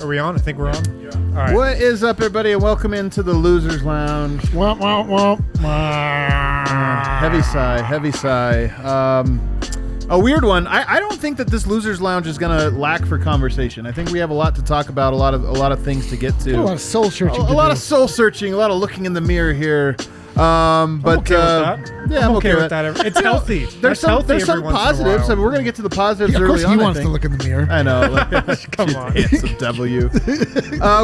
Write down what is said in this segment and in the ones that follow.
Are we on? I think we're on. Yeah. All right. What is up, everybody, and welcome into the Losers Lounge. Womp, womp, womp. Heavy sigh. A weird one. I don't think that this Losers Lounge is going to lack for conversation. I think we have a lot to talk about, a lot of things to get to. A lot of soul searching. A lot of soul searching, a lot of looking in the mirror here. But I'm okay with that. Yeah, I'm okay with that. It's healthy. There's some positives. I mean, we're going to get to the positives early on. Of course, he wants to look in the mirror. I know. Come on. Handsome W.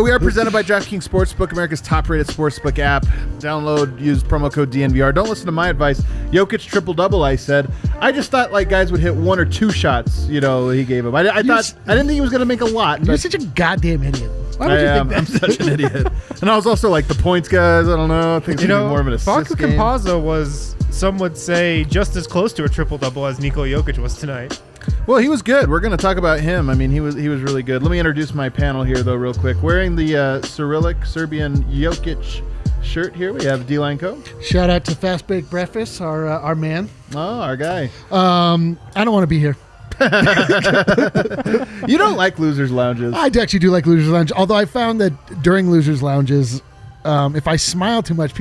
We are presented by DraftKings Sportsbook, America's top-rated sportsbook app. Download, use promo code DNVR. Don't listen to my advice. Jokic triple-double, I said. I just thought like guys would hit one or two shots, he gave him. I didn't think he was going to make a lot. You're such a goddamn idiot. Why would I you am. think that? I'm such an idiot. And I was also like the points guys. I don't know. I think it's going to be more of an assist Facundo game. Campazzo was, some would say, just as close to a triple-double as Nikola Jokic was tonight. Well, he was good. We're going to talk about him. I mean, he was really good. Let me introduce my panel here, though, real quick. Wearing the Cyrillic Serbian Jokic shirt here, we have D-Line Co. Shout out to Fast Baked Breakfast, our man. Oh, our guy. I don't want to be here. You don't like Losers Lounges. I actually do like Losers Lounge, although I found that during Losers Lounges, if I smile too much,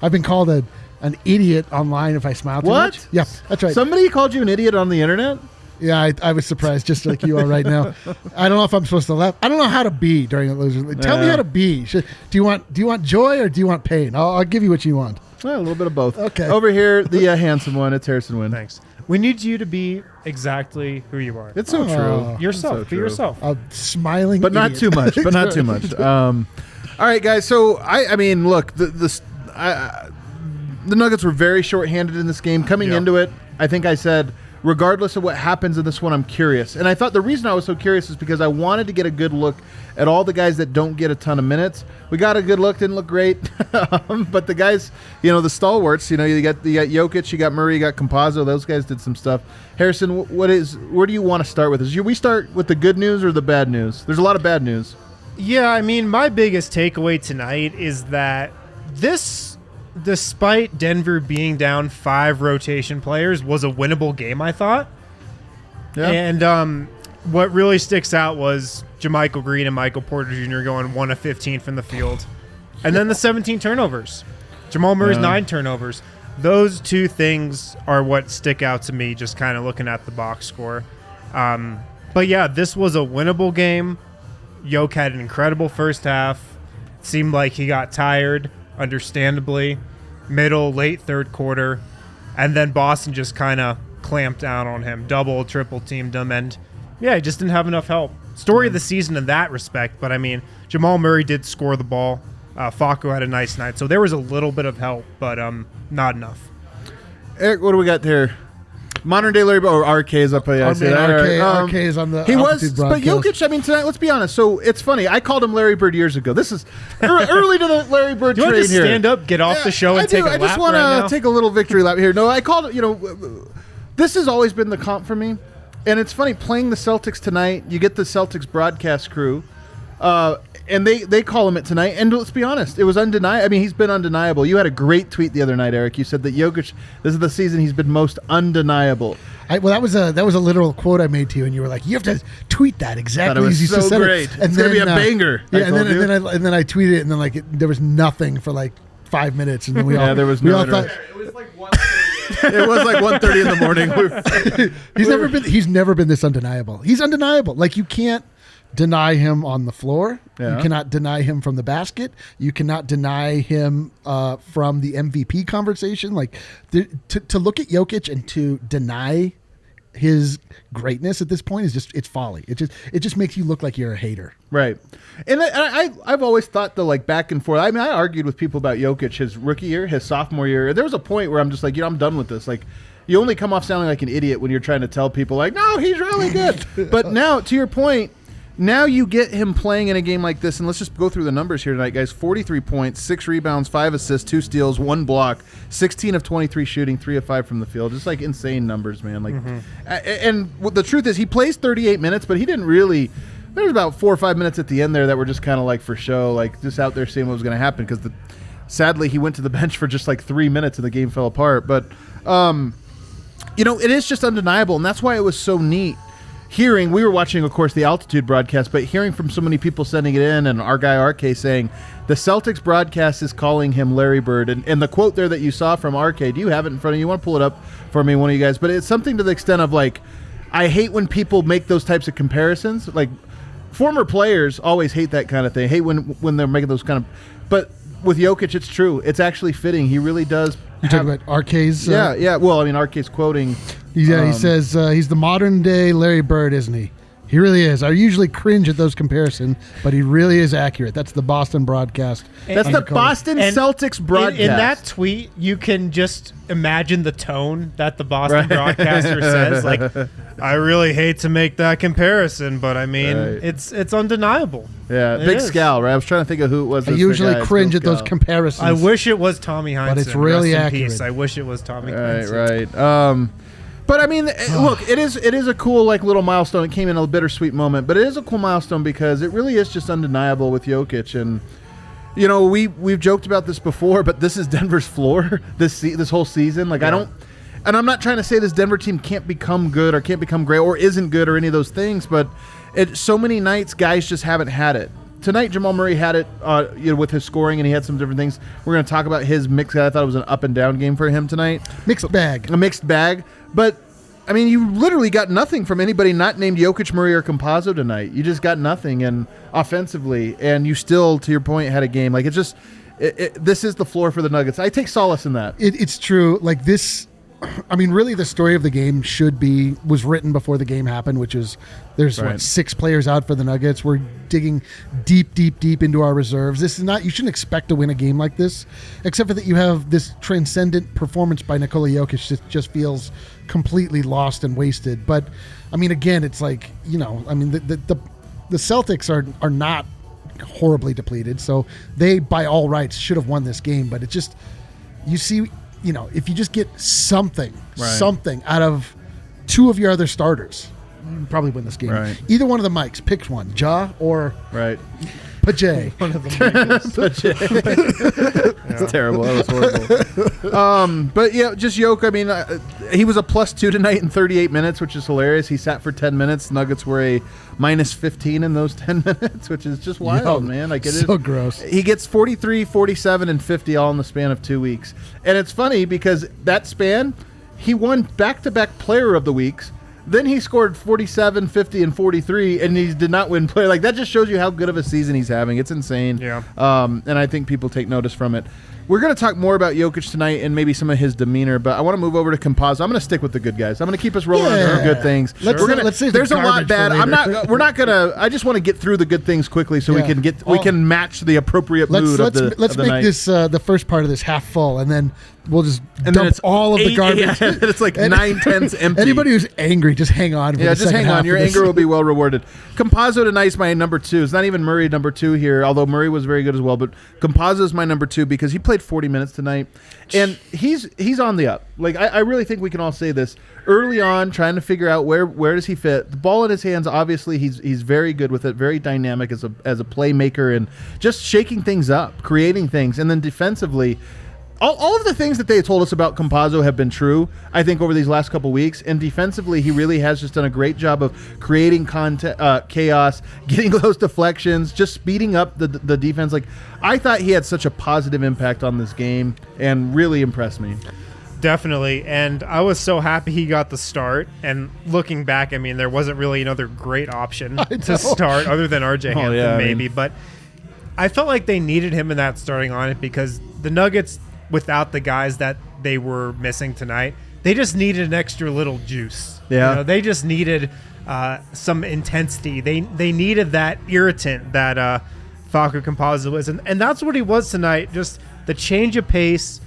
I've been called an idiot online if I smile too much. What? Yeah, that's right. Somebody called you an idiot on the internet? Yeah, I was surprised, just like you are right now. I don't know if I'm supposed to laugh. I don't know how to be during a Losers. Tell me how to be. Do you want joy or do you want pain? I'll give you what you want. Well, a little bit of both. Okay. Over here, the handsome one. It's Harrison Wynn. Thanks. We need you to be exactly who you are. It's so true. Yourself. So Be true. yourself. A smiling But not idiot. too much. All right, guys. So, I mean, look, the Nuggets were very shorthanded in this game. Coming into it, I think I said, regardless of what happens in this one, I'm curious. And I thought the reason I was so curious is because I wanted to get a good look at all the guys that don't get a ton of minutes. We got a good look, didn't look great. But the guys, the stalwarts, you got Jokic, you got Murray, you got Campazzo. Those guys did some stuff. Harrison, where do you want to start with this? Should we start with the good news or the bad news? There's a lot of bad news. Yeah, I mean, my biggest takeaway tonight is that this, despite Denver being down 5 rotation players, was a winnable game, I thought. Yeah. And what really sticks out was Jermichael Green and Michael Porter Jr. going 1 of 15 from the field. And then the 17 turnovers. Jamal Murray's 9 turnovers. Those two things are what stick out to me just kind of looking at the box score. But yeah, this was a winnable game. Jokic had an incredible first half. It seemed like he got tired, understandably. Late third quarter. And then Boston just kind of clamped down on him. Double, triple teamed him. And yeah, he just didn't have enough help. Story of the season in that respect. But I mean, Jamal Murray did score the ball. Facu had a nice night. So there was a little bit of help, but not enough. Eric, what do we got there? Modern day Larry Bird, or RK is up there. RK is on the he was, broadcast. but Jokic, I mean, tonight, let's be honest. So it's funny. I called him Larry Bird years ago. This is early to the Larry Bird Do you want trade to here. stand up, get off the show, and take a lap I just want right to now? take a little victory lap here. No, I called it, this has always been the comp for me. And it's funny, playing the Celtics tonight, you get the Celtics broadcast crew, and they call him it tonight. And let's be honest, it was undeniable. I mean, he's been undeniable. You had a great tweet the other night, Eric. You said that Jokic, this is the season he's been most undeniable. That was a literal quote I made to you, and you were like, "You have to tweet that exactly as you so said great. it." And it's gonna be a banger. Yeah, and then I tweeted it, and then there was nothing for like 5 minutes, and then we all there was no. thought, It was like 1:30. It was like 1:30 in the morning. he's never been this undeniable. He's undeniable. Like, you can't deny him on the floor. Yeah. You cannot deny him from the basket. You cannot deny him from the MVP conversation. Like, to look at Jokic and to deny his greatness at this point is it's folly. It just makes you look like you're a hater. Right. And I've always thought the back and forth. I mean, I argued with people about Jokic his rookie year, his sophomore year. There was a point where I'm just like, I'm done with this. Like, you only come off sounding like an idiot when you're trying to tell people like, no, he's really good. But now, to your point, now you get him playing in a game like this, and let's just go through the numbers here tonight, guys. 43 points, 6 rebounds, 5 assists, 2 steals, 1 block, 16 of 23 shooting, 3 of 5 from the field. Just insane numbers, man. And the truth is, he plays 38 minutes, but he didn't really. There was about 4 or 5 minutes at the end there that were just kind of for show, just out there seeing what was going to happen. Because sadly, he went to the bench for just 3 minutes, and the game fell apart. But it is just undeniable, and that's why it was so neat. hearing, we were watching, of course, the altitude broadcast, but hearing from so many people sending it in, and our guy RK saying the Celtics broadcast is calling him Larry Bird. And the quote there that you saw from RK, do you have it in front of you? You want to pull it up for me, one of you guys? But it's something to the extent of like, I hate when people make those types of comparisons. Like, former players always hate that kind of thing. Hate when they're making those kind of. But with Jokic, it's true. It's actually fitting. He really does. You're talking about RK's? Yeah. Well, I mean, RK's quoting. Yeah, he says he's the modern day Larry Bird, isn't he? He really is. I usually cringe at those comparisons, but he really is accurate. That's the Boston broadcast. That's the Boston Celtics broadcast. In that tweet, you can just imagine the tone that the Boston broadcaster says. Like, I really hate to make that comparison, but I mean, it's undeniable. Yeah, It Big is. Scal, right? I was trying to think of who it was. I usually cringe at those comparisons. I wish it was Tommy Heinsohn. But it's really Rest in accurate. peace. I wish it was Tommy Heinsohn. Right. But I mean, look, it is a cool like little milestone. It came in a bittersweet moment, but it is a cool milestone because it really is just undeniable with Jokic. And you know, we've joked about this before, but this is Denver's floor this whole season. Like, Yeah. and I'm not trying to say this Denver team can't become good or can't become great or isn't good or any of those things, but so many nights guys just haven't had it. Tonight, Jamal Murray had it, with his scoring, and he had some different things. We're going to talk about his mix. I thought it was an up and down game for him tonight. Mixed bag. A mixed bag. But, I mean, you literally got nothing from anybody not named Jokic, Murray, or Campazzo tonight. You just got nothing, and offensively, and you still, to your point, had a game. Like, it's just, this is the floor for the Nuggets. I take solace in that. It's true. Like this, I mean, really, the story of the game was written before the game happened, which is there's Right. 6 players out for the Nuggets. We're digging deep into our reserves. This is not. You shouldn't expect to win a game like this, except for that you have this transcendent performance by Nikola Jokic that just feels completely lost and wasted. But I mean, again, it's like, you know, I mean, the Celtics are not horribly depleted, so they by all rights should have won this game. But it just, you see. You know, if you just get something out of 2 of your other starters, you can probably win this game. Right. Either one of the mics, pick one, Ja or Right. Pajay. One of them. It's terrible. That was horrible. But yeah, just Jokic. I mean, he was a +2 tonight in 38 minutes, which is hilarious. He sat for 10 minutes. Nuggets were a -15 in those 10 minutes, which is just wild, man. Like, it is so gross. He gets 43, 47, and 50 all in the span of 2 weeks. And it's funny because that span, he won back-to-back Player of the Weeks. Then he scored 47, 50, and 43, and he did not win player. Like, that just shows you how good of a season he's having. It's insane. Yeah. And I think people take notice from it. We're going to talk more about Jokic tonight and maybe some of his demeanor, but I want to move over to Campazzo. I'm going to stick with the good guys. I'm going to keep us rolling on the good things. Let's save the there's a lot garbage bad. for later. We're not going to. I just want to get through the good things quickly so we can match the appropriate mood of the Let's make night. this the first part of this half full, and then we'll just And then dump it's all of the 8 garbage. yeah, it's like 9/10 empty. Anybody who's angry, just hang on. For Yeah, the just second hang on. half Your of this. anger will be well rewarded. Campazzo tonight is my number 2. It's not even Murray number 2 here, although Murray was very good as well. But Campazzo is my number 2 because he played 40 minutes tonight, and he's on the up. Like, I really think we can all say this early on, trying to figure out where does he fit. The ball in his hands, obviously, he's very good with it, very dynamic as a playmaker, and just shaking things up, creating things, and then defensively. All of the things that they told us about Campazzo have been true, I think, over these last couple weeks. And defensively, he really has just done a great job of creating chaos, getting those deflections, just speeding up the defense. Like, I thought he had such a positive impact on this game and really impressed me. Definitely, and I was so happy he got the start. And looking back, I mean, there wasn't really another great option to start other than RJ Hampton, yeah, maybe. But I felt like they needed him in that starting lineup because the Nuggets, without the guys that they were missing tonight, they just needed an extra little juice. Yeah. You know, they just needed some intensity. They needed that irritant that Facundo Campazzo was, and that's what he was tonight. Just the change of pace,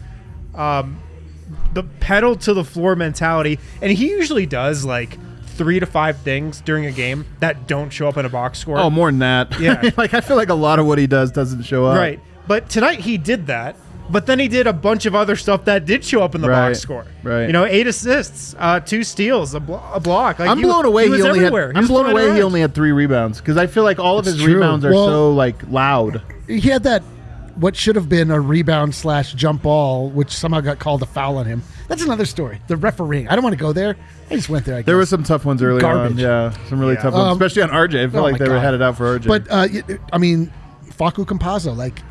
the pedal to the floor mentality, and he usually does like 3 to 5 things during a game that don't show up in a box score. Oh, more than that. Yeah. Like, I feel like a lot of what he does doesn't show up. Right. But tonight he did that. But then he did a bunch of other stuff that did show up in the box score. Right. You know, 8 assists, 2 steals, a block. Like, I'm blown away. He was only everywhere. had. I'm blown away. He only had 3 rebounds because I feel like all of his true. rebounds are Well, so like loud. He had that what should have been a rebound / jump ball, which somehow got called a foul on him. That's another story. The refereeing. I don't want to go there. I just went there. I guess. There were some tough ones early Garbage. on. Yeah, some really tough ones, especially on RJ. I feel like they were headed out for RJ. But I mean, Facu Campazzo, like,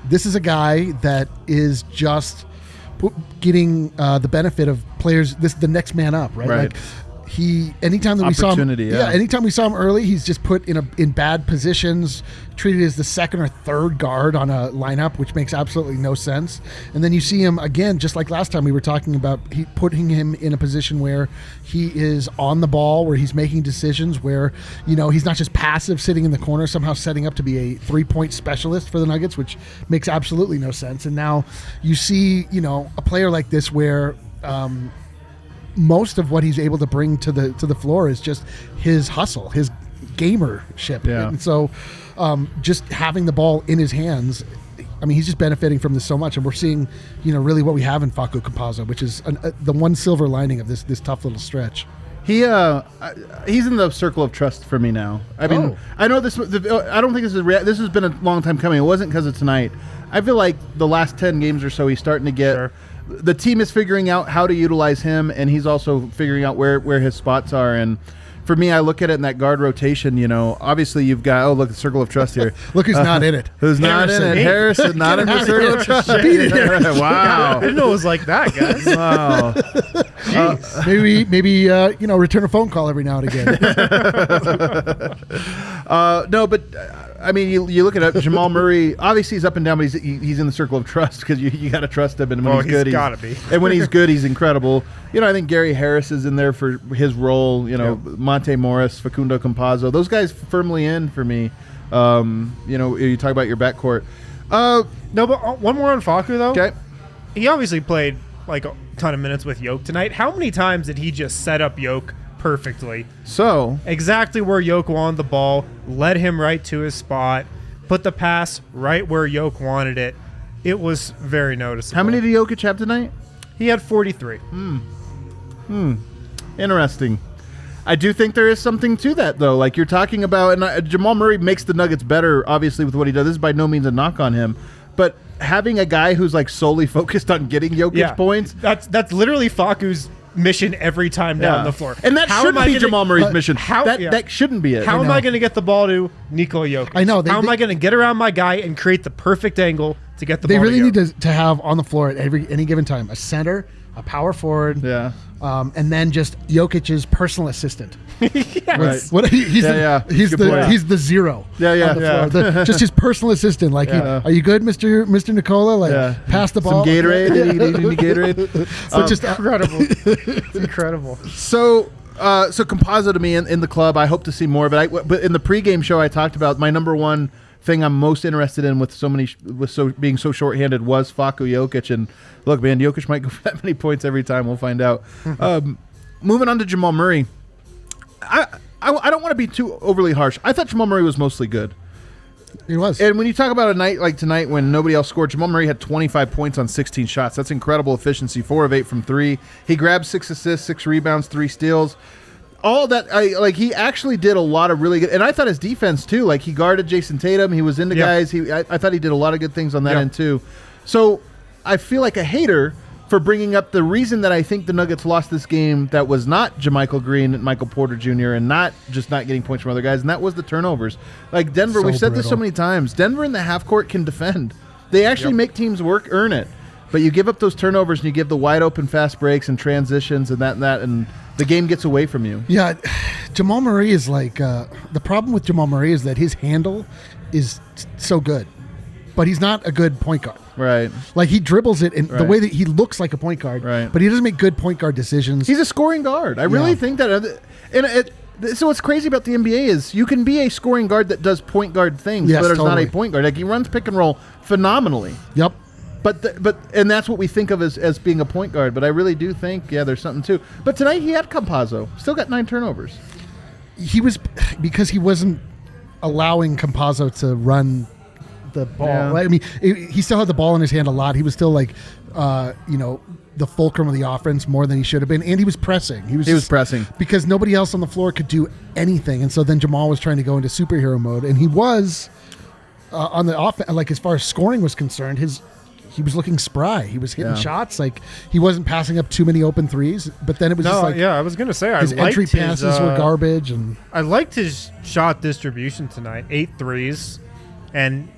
this is a guy that is just getting the benefit of players. The next man up, right? Right. Like, anytime that we saw him, anytime we saw him early, he's just put in bad positions, treated as the second or third guard on a lineup, which makes absolutely no sense. And then you see him again, just like last time we were talking about, putting him in a position where he is on the ball, where he's making decisions, where he's not just passive sitting in the corner, somehow setting up to be a 3-point specialist for the Nuggets, which makes absolutely no sense. And now you see, a player like this where. Most of what he's able to bring to the floor is just his hustle, his gamership. Yeah. And so just having the ball in his hands, I mean, he's just benefiting from this so much. And we're seeing, really what we have in Facu Campazzo, which is the one silver lining of this tough little stretch. He's in the circle of trust for me now. I mean, I know this. I don't think this has been a long time coming. It wasn't because of tonight. I feel like the last 10 games or so, he's starting to get. Sure. The team is figuring out how to utilize him, and he's also figuring out where his spots are. And for me, I look at it in that guard rotation. Obviously you've got the circle of trust here. Look who's not in it. Who's Harrison. not in it? Harrison, not in the circle of trust. Wow, I didn't know it was like that, guys. Wow. Maybe return a phone call every now and again. No, but I mean, you look at it. Jamal Murray, obviously he's up and down, but he's in the circle of trust because you got to trust him. And when he's good, he's got to be. And when he's good, he's incredible. I think Gary Harris is in there for his role. Monte Morris, Facundo Campazzo, those guys firmly in for me. You talk about your backcourt. No, but one more on Facu though. Okay. He obviously played like a ton of minutes with Yoke tonight. How many times did he just set up Yoke perfectly? So exactly where Yoke wanted the ball, led him right to his spot, put the pass right where Yoke wanted it. It was very noticeable. How many did Jokic have tonight? He had 43. Interesting. I do think there is something to that, though. Like you're talking about, and Jamal Murray makes the Nuggets better, obviously, with what he does. This is by no means a knock on him. But having a guy who's like solely focused on getting Jokic points. That's literally Facu's mission every time down the floor. And that shouldn't be Jamal Murray's mission. That shouldn't be it. How am I going to get the ball to Nikola Jokic? I know. How am I going to get around my guy and create the perfect angle to get the ball to They really Jokic? need to have on the floor at any given time a center, a power forward, and then just Jokic's personal assistant. Yes. He's the zero. On the floor. Just his personal assistant. Like, are you good, Mr. Nikola? Like, pass the ball. Some Gatorade. Did you need any Gatorade? So just incredible. It's incredible. So Campazzo to me in the club, I hope to see more. But in the pregame show, I talked about my number one thing I'm most interested in being so shorthanded was Facu Jokic. And look, man, Jokic might go for that many points every time. We'll find out. Moving on to Jamal Murray. I don't want to be too overly harsh. I thought Jamal Murray was mostly good. He was. And when you talk about a night like tonight when nobody else scored, Jamal Murray had 25 points on 16 shots. That's incredible efficiency, 4 of 8 from 3. He grabbed 6 assists, 6 rebounds, 3 steals. All that, he actually did a lot of really good. And I thought his defense, too. Like, he guarded Jason Tatum. He was into guys. I thought he did a lot of good things on that end, too. So I feel like a hater for bringing up the reason that I think the Nuggets lost this game that was not JaMychal Green and Michael Porter Jr. and not getting points from other guys, and that was the turnovers. Like Denver, we've said this so many times, Denver in the half court can defend. They actually make teams earn it. But you give up those turnovers and you give the wide open fast breaks and transitions and that, and the game gets away from you. Yeah, Jamal Murray is like, the problem with Jamal Murray is that his handle is so good, but he's not a good point guard. Right. Like, he dribbles it in the way that he looks like a point guard, but he doesn't make good point guard decisions. He's a scoring guard. I really think that. So what's crazy about the NBA is you can be a scoring guard that does point guard things, but it's not a point guard. Like, he runs pick and roll phenomenally. Yep. And that's what we think of as being a point guard. But I really do think, there's something too. But tonight he had Campazzo. Still got 9 turnovers. Because he wasn't allowing Campazzo to run the ball. Yeah. Right? I mean, he still had the ball in his hand a lot. He was still like, the fulcrum of the offense more than he should have been. And he was pressing. He was pressing. Because nobody else on the floor could do anything. And so then Jamal was trying to go into superhero mode. And he was on the offense, like as far as scoring was concerned, he was looking spry. He was hitting shots. Like he wasn't passing up too many open threes. But then it was just like I was gonna say his entry passes were garbage, and I liked his shot distribution tonight. 8 threes, and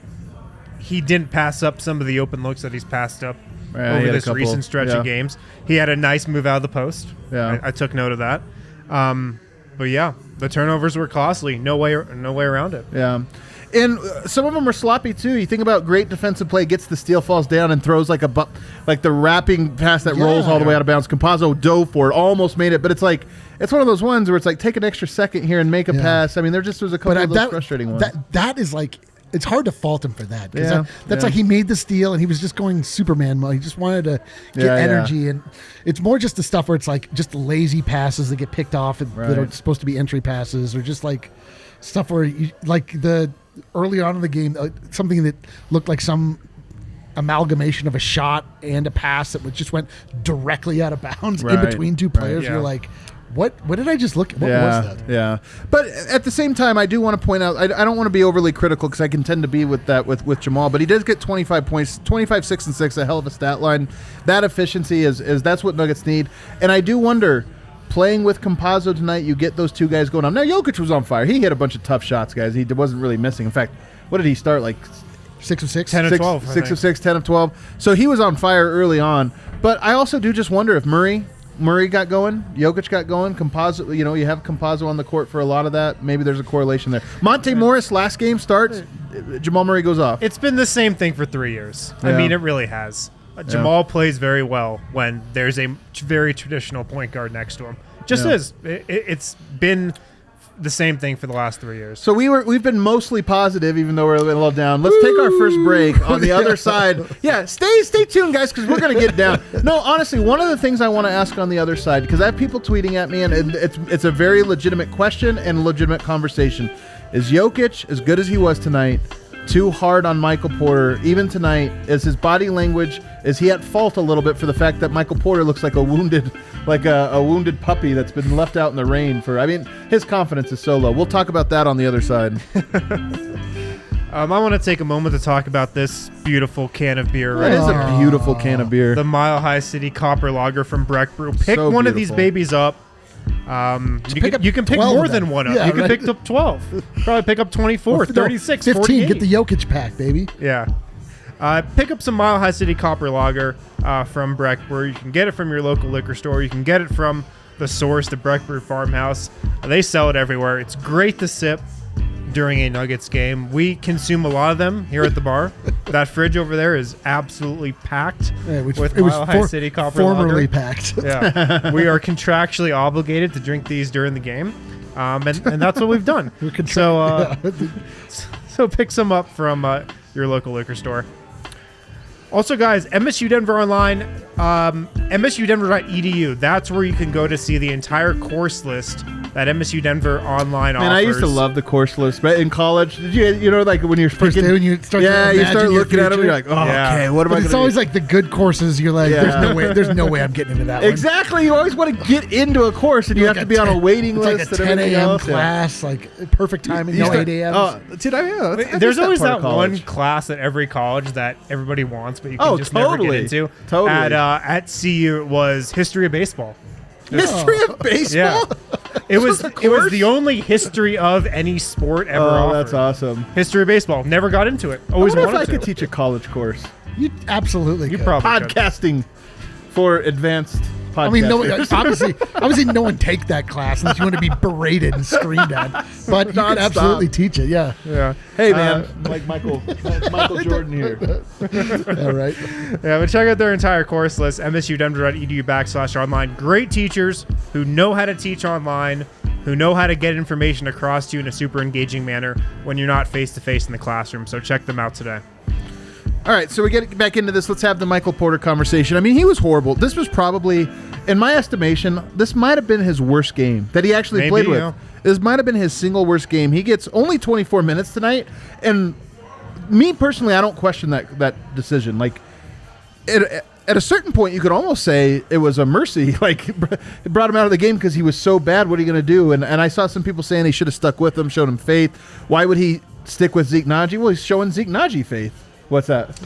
he didn't pass up some of the open looks that he's passed up over this recent stretch of games. He had a nice move out of the post. Yeah, I took note of that. But yeah, the turnovers were costly. No way around it. Yeah. And some of them are sloppy too. You think about great defensive play, gets the steal, falls down, and throws like the wrapping pass that rolls all the way out of bounds. Campazzo dove for it, almost made it, but it's one of those ones where it's like take an extra second here and make a pass. I mean, there just was a couple of those frustrating ones. That is like, it's hard to fault him for that because that's like he made the steal and he was just going Superman mode. He just wanted to get energy, and it's more just the stuff where it's like just lazy passes that get picked off that are supposed to be entry passes, or just like stuff where like the early on in the game, something that looked like some amalgamation of a shot and a pass that just went directly out of bounds in between two players. You're like, what did I just look at? What was that? Yeah. But at the same time, I do want to point out, I don't want to be overly critical because I can tend to be with that with Jamal, but he does get 25 points, 25, 6, and 6, a hell of a stat line. That efficiency is that's what Nuggets need. And I do wonder, playing with Campazzo tonight, you get those two guys going on. Now, Jokic was on fire. He hit a bunch of tough shots, guys. He wasn't really missing. In fact, what did he start, like 6 of 6? 10 of 12. 6 of 6, 10 of 12. So he was on fire early on. But I also do just wonder if Murray got going, Jokic got going, Campazzo, you have Campazzo on the court for a lot of that. Maybe there's a correlation there. Monte Morris, last game starts, Jamal Murray goes off. It's been the same thing for 3 years. I mean, it really has. Jamal plays very well when there's a very traditional point guard next to him. Just is. It's been the same thing for the last 3 years. So we've been mostly positive, even though we're a little down. Let's take our first break. On the other side, stay tuned, guys, because we're gonna get down. No, honestly, one of the things I want to ask on the other side, because I have people tweeting at me, and it's a very legitimate question and legitimate conversation. Is Jokic, as good as he was tonight, too hard on Michael Porter? Even tonight, is his body language, is he at fault a little bit for the fact that Michael Porter looks like a wounded puppy that's been left out in the rain his confidence is so low. We'll talk about that on the other side. I want to take a moment to talk about this beautiful can of beer. That is a beautiful can of beer. The Mile High City Copper Lager from Breck Brew. Pick So one of these beautiful. babies up. You can pick 12 more of them. than one up. Yeah, you can right. pick up 12. Probably pick up 24, 36, 15. 48. Get the Jokic pack, baby. Yeah. Pick up some Mile High City Copper Lager from Breck Brew. You can get it from your local liquor store. You can get it from the source, the Breck Brew Farmhouse. They sell it everywhere. It's great to sip during a Nuggets game. We consume a lot of them here at the bar. That fridge over there is absolutely packed with Mile High City Copper formerly Lager. Packed. Yeah. We are contractually obligated to drink these during the game. And that's what we've done. So pick some up from your local liquor store. Also, guys, MSU Denver Online, MSUDenver.edu. That's where you can go to see the entire course list that MSU Denver Online offers. Man, I used to love the course list. But in college, did you know, like when you're First picking, day when you start you start looking at them, future. you're like, okay, what am I going to do? It's always like the good courses. You're like, there's no way I'm getting into that one. Exactly. You always want to get into a course, and you have to be on a waiting list. It's like a 10 a.m. class, like perfect timing, no 8 a.m. There's always that one class at every college that everybody wants, but you can just never get into. Totally. At CU, it was history of baseball. History of baseball? Yeah. It was the only history of any sport ever offered. That's awesome. History of baseball. Never got into it. Always I wonder wanted if I to. could teach a college course. You absolutely You could. probably could. Podcasting for advanced podcasters. I mean, obviously, no one take that class unless you want to be berated and screamed at. But you can absolutely teach it. Yeah. Yeah. Hey, man, like Michael Jordan here. All right. Yeah, but check out their entire course list, msudenver.edu/online. Great teachers who know how to teach online, who know how to get information across to you in a super engaging manner when you're not face-to-face in the classroom. So check them out today. All right, so we get back into this. Let's have the Michael Porter conversation. I mean, he was horrible. This was probably, in my estimation, this might have been his worst game that he actually played with. Yeah. This might have been his single worst game. He gets only 24 minutes tonight, and me personally, I don't question that decision. Like, at a certain point, you could almost say it was a mercy. Like, it brought him out of the game because he was so bad. What are you going to do? And I saw some people saying he should have stuck with him, showed him faith. Why would he stick with Zeke Naji. Well, he's showing Zeke Naji faith. What's that?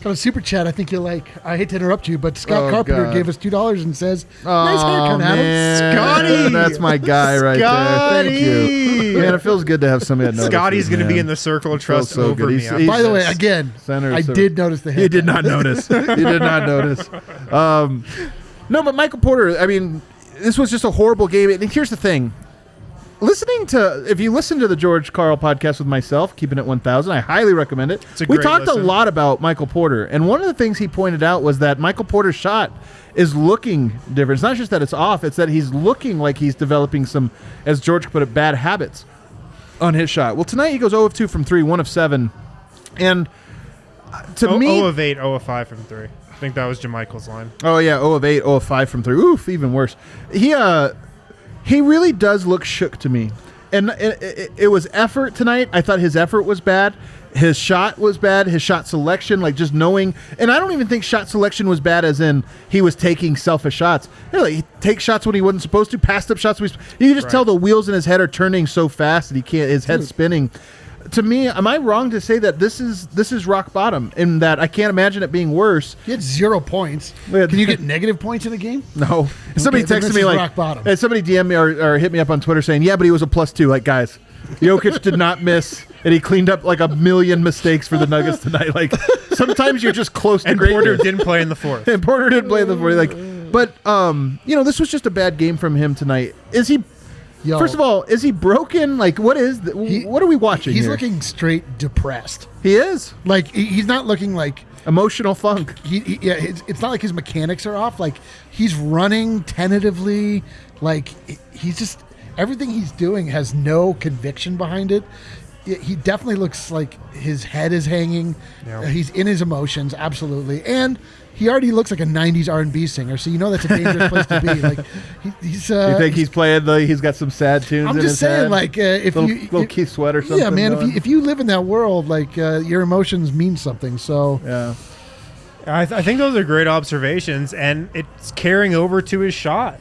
Got a super chat. I think you'll like. I hate to interrupt you, but Scott Oh, Carpenter God. gave us $2 and says, "Nice haircut, Adam." man. Scotty! That's my guy right there. Thank you. Scotty! Man, it feels good to have somebody that notices. Scotty's going to be man. in the circle of trust so over good. me. He's- By the way, again, Center, I so- did notice the haircut. You did not notice. You did not notice. No, but Michael Porter, I mean, this was just a horrible game. And here's the thing. If you listen to the George Carl podcast with myself, Keeping It 1000, I highly recommend it. It's a We great talked listen. a lot about Michael Porter, and one of the things he pointed out was that Michael Porter's shot is looking different. It's not just that it's off, it's that he's looking like he's developing some, as George put it, bad habits on his shot. Well, tonight he goes 0 of 2 from 3, 1 of 7. And to me... 0 of 8, 0 of 5 from 3. I think that was Jamichael's line. Oh, yeah, 0 of 8, 0 of 5 from 3. Oof, even worse. He really does look shook to me. And it was effort tonight. I thought his effort was bad. His shot was bad. His shot selection, like just knowing. And I don't even think shot selection was bad as in he was taking selfish shots. He takes shots when he wasn't supposed to, passed up shots. You can just tell the wheels in his head are turning so fast that he can't, his head's spinning. To me, am I wrong to say that this is rock bottom in that I can't imagine it being worse? He had 0 points. Yeah. Can you get negative points in a game? No. Somebody then texted this me is like, rock bottom. and somebody DM me or hit me up on Twitter saying, yeah, but he was a +2. Like, guys, Jokic did not miss, and he cleaned up like a million mistakes for the Nuggets tonight. Like, sometimes you're just close to And greatness. Porter didn't play in the fourth. And Porter didn't play the fourth. Like, but this was just a bad game from him tonight. Is he? Yo, First of all, is he broken? Like, what is? What are we watching? He's here? looking straight depressed. He is Like he's not looking like emotional funk. yeah. It's not like his mechanics are off. Like he's running tentatively. Like he's just everything he's doing has no conviction behind it. He definitely looks like his head is hanging. Yeah. He's in his emotions, absolutely, and he already looks like a '90s R&B singer. So you know that's a dangerous place to be. Like he's. You think he's playing he's got some sad tunes? I'm in just his saying, head? like if little Keith Sweat or something. yeah, man. going? If you live in that world, like your emotions mean something. So yeah. I think those are great observations, and it's carrying over to his shot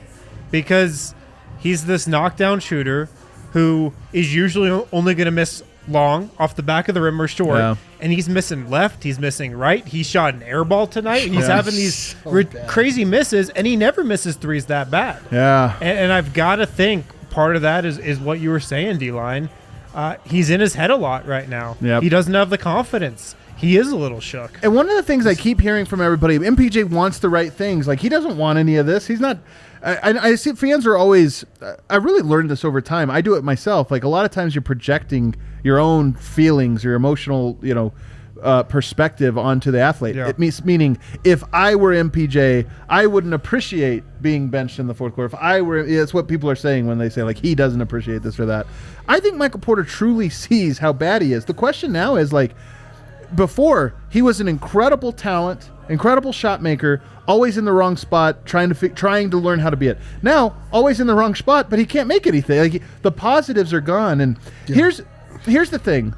because he's this knockdown shooter who is usually only going to miss long off the back of the rim or short, Yeah. and he's missing left, he's missing right. He shot an air ball tonight. He's having these So bad. crazy misses, and he never misses threes that bad. Yeah. And I've got to think part of that is what you were saying, D-Line. He's in his head a lot right now. Yep. He doesn't have the confidence. He is a little shook. And one of the things I keep hearing from everybody, MPJ wants the right things. Like, he doesn't want any of this. He's not. I see fans are always. I really learned this over time. I do it myself. Like, a lot of times you're projecting your own feelings, your emotional, perspective onto the athlete. Yeah. It meaning if I were MPJ, I wouldn't appreciate being benched in the fourth quarter. If I were, it's what people are saying when they say like he doesn't appreciate this or that. I think Michael Porter truly sees how bad he is. The question now is like, before he was an incredible talent, incredible shot maker, always in the wrong spot, trying to learn how to be it. Now, always in the wrong spot, but he can't make anything. Like the positives are gone. And here's the thing.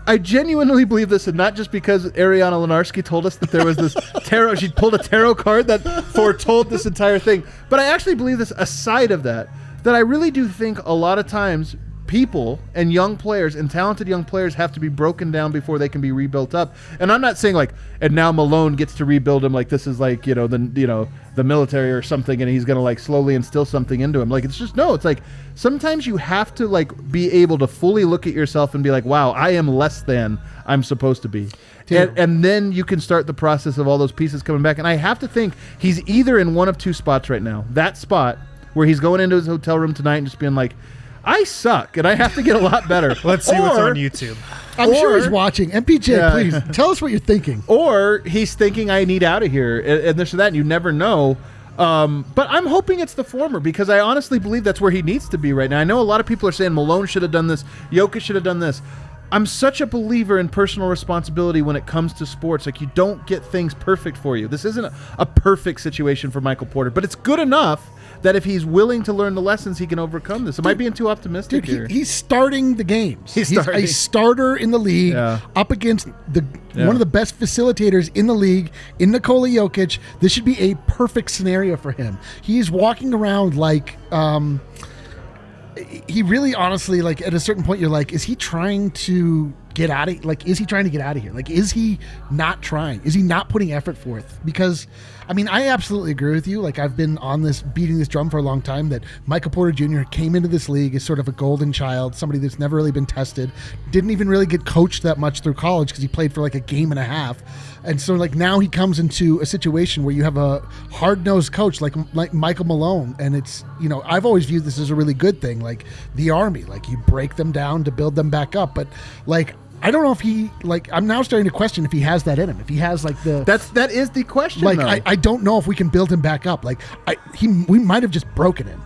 I genuinely believe this, and not just because Ariana Lenarski told us that there was this tarot. She pulled a tarot card that foretold this entire thing. But I actually believe this aside of that I really do think a lot of times people and young players and talented young players have to be broken down before they can be rebuilt up. And I'm not saying like, and now Malone gets to rebuild him like this is like, the military or something, and he's going to like slowly instill something into him. Like, it's just, no, it's like sometimes you have to like be able to fully look at yourself and be like, wow, I am less than I'm supposed to be. And then you can start the process of all those pieces coming back. And I have to think he's either in one of two spots right now. That spot where he's going into his hotel room tonight and just being like, I suck and I have to get a lot better. Let's see what's on YouTube. I'm sure he's watching. MPJ, please tell us what you're thinking. Or he's thinking I need out of here and this or that, and you never know. But I'm hoping it's the former because I honestly believe that's where he needs to be right now. I know a lot of people are saying Malone should have done this, Jokic should have done this. I'm such a believer in personal responsibility when it comes to sports. Like, you don't get things perfect for you. This isn't a perfect situation for Michael Porter, but it's good enough that if he's willing to learn the lessons, he can overcome this. Am I being too optimistic here? He's starting the games. He's a starting. starter in the league, up against one of the best facilitators in the league, in Nikola Jokic. This should be a perfect scenario for him. He's walking around like he really honestly, like, at a certain point you're like, is he trying to get out of, like, is he trying to get out of here? Like, is he not trying? Is he not putting effort forth? Because, I mean, I absolutely agree with you. Like, I've been on this, beating this drum for a long time, that Michael Porter Jr. came into this league as sort of a golden child, somebody that's never really been tested, didn't even really get coached that much through college because he played for like a game and a half. And so, like, now he comes into a situation where you have a hard-nosed coach like Michael Malone, and it's, you know, I've always viewed this as a really good thing, like the Army, like you break them down to build them back up. But, like, I don't know if he, like, I'm now starting to question if he has that in him. If he has, like, that is the question. Like, though. I don't know if we can build him back up. Like, we might have just broken him.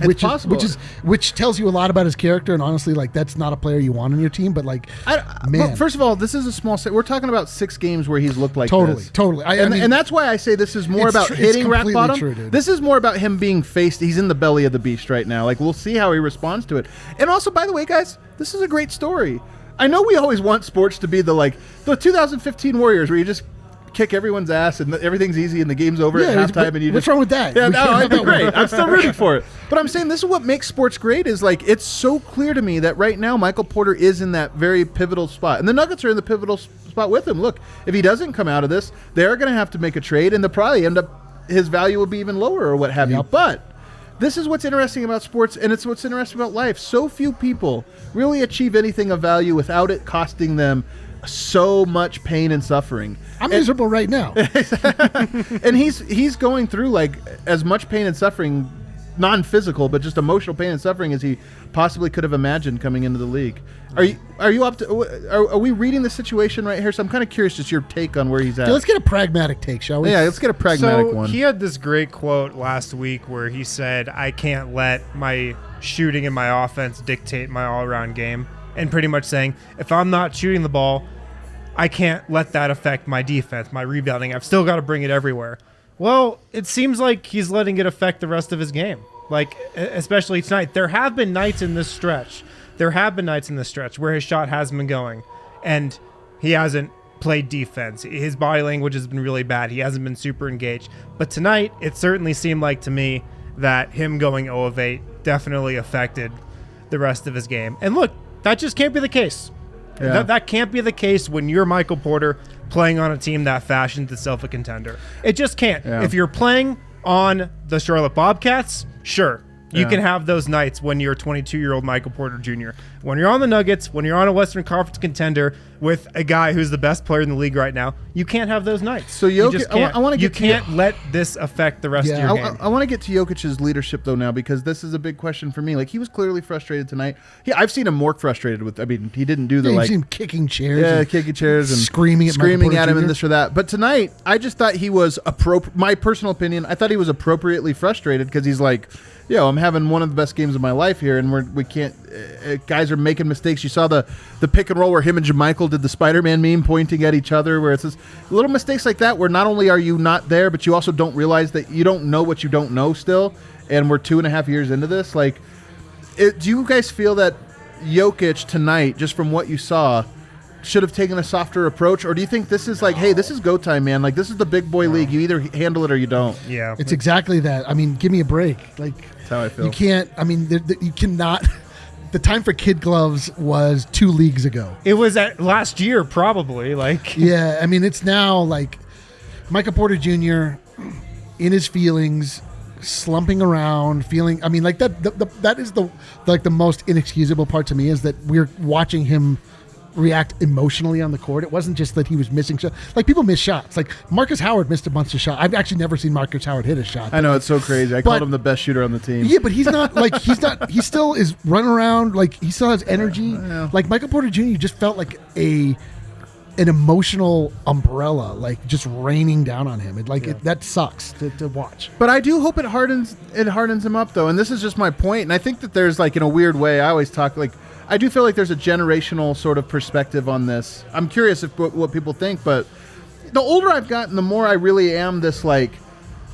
It's possible. Which tells you a lot about his character, and honestly, like, that's not a player you want on your team. But, like, man, well, first of all, this is a small set. We're talking about 6 games where he's looked like this. Totally. And that's why I say this is more about hitting rock bottom. True, dude. This is more about him being faced. He's in the belly of the beast right now. Like, we'll see how he responds to it. And also, by the way, guys, this is a great story. I know we always want sports to be the 2015 Warriors, where you just kick everyone's ass and everything's easy and the game's over at halftime. And what's wrong with that? Yeah, no, it'd be great. I'm still rooting for it. But I'm saying this is what makes sports great, is like, it's so clear to me that right now Michael Porter is in that very pivotal spot. And the Nuggets are in the pivotal spot with him. Look, if he doesn't come out of this, they're going to have to make a trade, and they'll probably end up, his value will be even lower or what have you. But this is what's interesting about sports, and it's what's interesting about life. So few people really achieve anything of value without it costing them so much pain and suffering. I'm miserable right now. And he's going through, like, as much pain and suffering, non-physical, but just emotional pain and suffering, as he possibly could have imagined coming into the league. Are you up to? Are we reading the situation right here? So I'm kind of curious, just your take on where he's at. Okay, let's get a pragmatic take, shall we? Yeah, let's get a pragmatic one. He had this great quote last week where he said, "I can't let my shooting and my offense dictate my all-around game," and pretty much saying, if I'm not shooting the ball, I can't let that affect my defense, my rebounding. I've still got to bring it everywhere. Well, it seems like he's letting it affect the rest of his game, like, especially tonight. There have been nights in this stretch where his shot hasn't been going, and he hasn't played defense. His body language has been really bad. He hasn't been super engaged. But tonight, it certainly seemed like to me that him going 0 of 8 definitely affected the rest of his game. And look, that just can't be the case. Yeah. That can't be the case when you're Michael Porter playing on a team that fashions itself a contender. It just can't. Yeah. If you're playing on the Charlotte Bobcats, sure, you can have those nights when you're 22-year-old Michael Porter Jr. When you're on the Nuggets, when you're on a Western Conference contender with a guy who's the best player in the league right now, you can't have those nights. So you Jokic, just can't. I want to get you can't let this affect the rest of your game. I want to get to Jokic's leadership though now, because this is a big question for me. Like, he was clearly frustrated tonight. I've seen him more frustrated with. I mean, he didn't do the You've seen him kicking chairs, kicking chairs and screaming at him and this or that. But tonight, I just thought he was my personal opinion. I thought he was appropriately frustrated, because he's like, yo, I'm having one of the best games of my life here, and we can't. Guys are making mistakes. You saw the pick and roll where him and JaMychal did the Spider-Man meme pointing at each other, where it's just little mistakes like that, where not only are you not there, but you also don't realize that you don't know what you don't know still. And we're 2.5 years into this. Like, do you guys feel that Jokic tonight, just from what you saw, should have taken a softer approach, or do you think this is like, hey, this is go time, man? Like, this is the big boy league. You either handle it or you don't. Yeah, it's exactly that. I mean, give me a break. Like, that's how I feel. You can't. I mean, you cannot. The time for kid gloves was 2 leagues ago. It was at last year, probably. Like, yeah, I mean, it's now like Michael Porter Jr. in his feelings, slumping around, feeling. I mean, like that is the most inexcusable part to me, is that we're watching him react emotionally on the court. It wasn't just that he was missing shots. Like, people miss shots. Like, Marcus Howard missed a bunch of shots. I've actually never seen Marcus Howard hit a shot. I know, it's so crazy. I called him the best shooter on the team. Yeah, but he's not like he still is running around, like, he still has energy. Like, Michael Porter Jr. just felt like an emotional umbrella, like, just raining down on him. That sucks to watch. But I do hope it hardens him up, though. And this is just my point. And I think that there's, like, in a weird way, I always talk, like, I do feel like there's a generational sort of perspective on this. I'm curious what people think, but the older I've gotten, the more I really am this, like,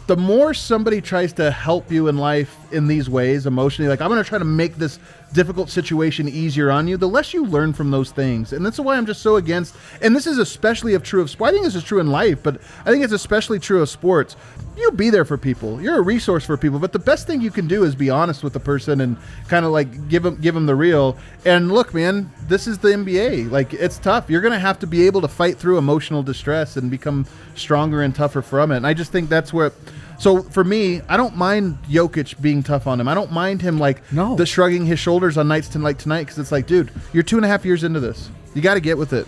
the more somebody tries to help you in life in these ways emotionally, like I'm going to try to make this difficult situation easier on you, the less you learn from those things. And that's why I'm just so against, and this is especially true of sports. I think this is true in life, but I think it's especially true of sports. You be there for people. You're a resource for people, but the best thing you can do is be honest with the person and kind of like give them the real. And look, man, this is the NBA. Like, it's tough. You're going to have to be able to fight through emotional distress and become stronger and tougher from it. And I just think that's where. So for me, I don't mind Jokic being tough on him. I don't mind him the shrugging his shoulders on nights like tonight, because it's like, dude, you're 2.5 years into this. You got to get with it.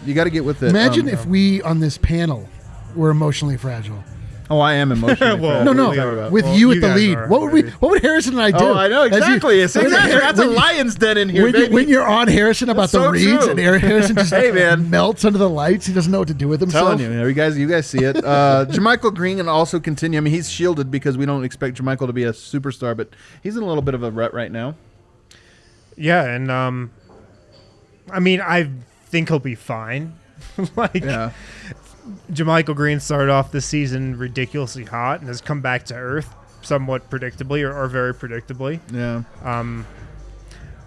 Imagine if we on this panel were emotionally fragile. Oh, I am emotionally. Well, no. With you at the lead, what would Harrison and I do? Oh, I know exactly. That's a lion's den in here, baby. When you're on Harrison about the reads, true. and Harrison just hey, man, melts under the lights. He doesn't know what to do with himself. I'm telling you, you guys see it. Jermichael Green can also continue. I mean, he's shielded because we don't expect Jermichael to be a superstar, but he's in a little bit of a rut right now. Yeah, and I mean, I think he'll be fine. Jermichael Green started off the season ridiculously hot and has come back to earth somewhat predictably or very predictably. Yeah.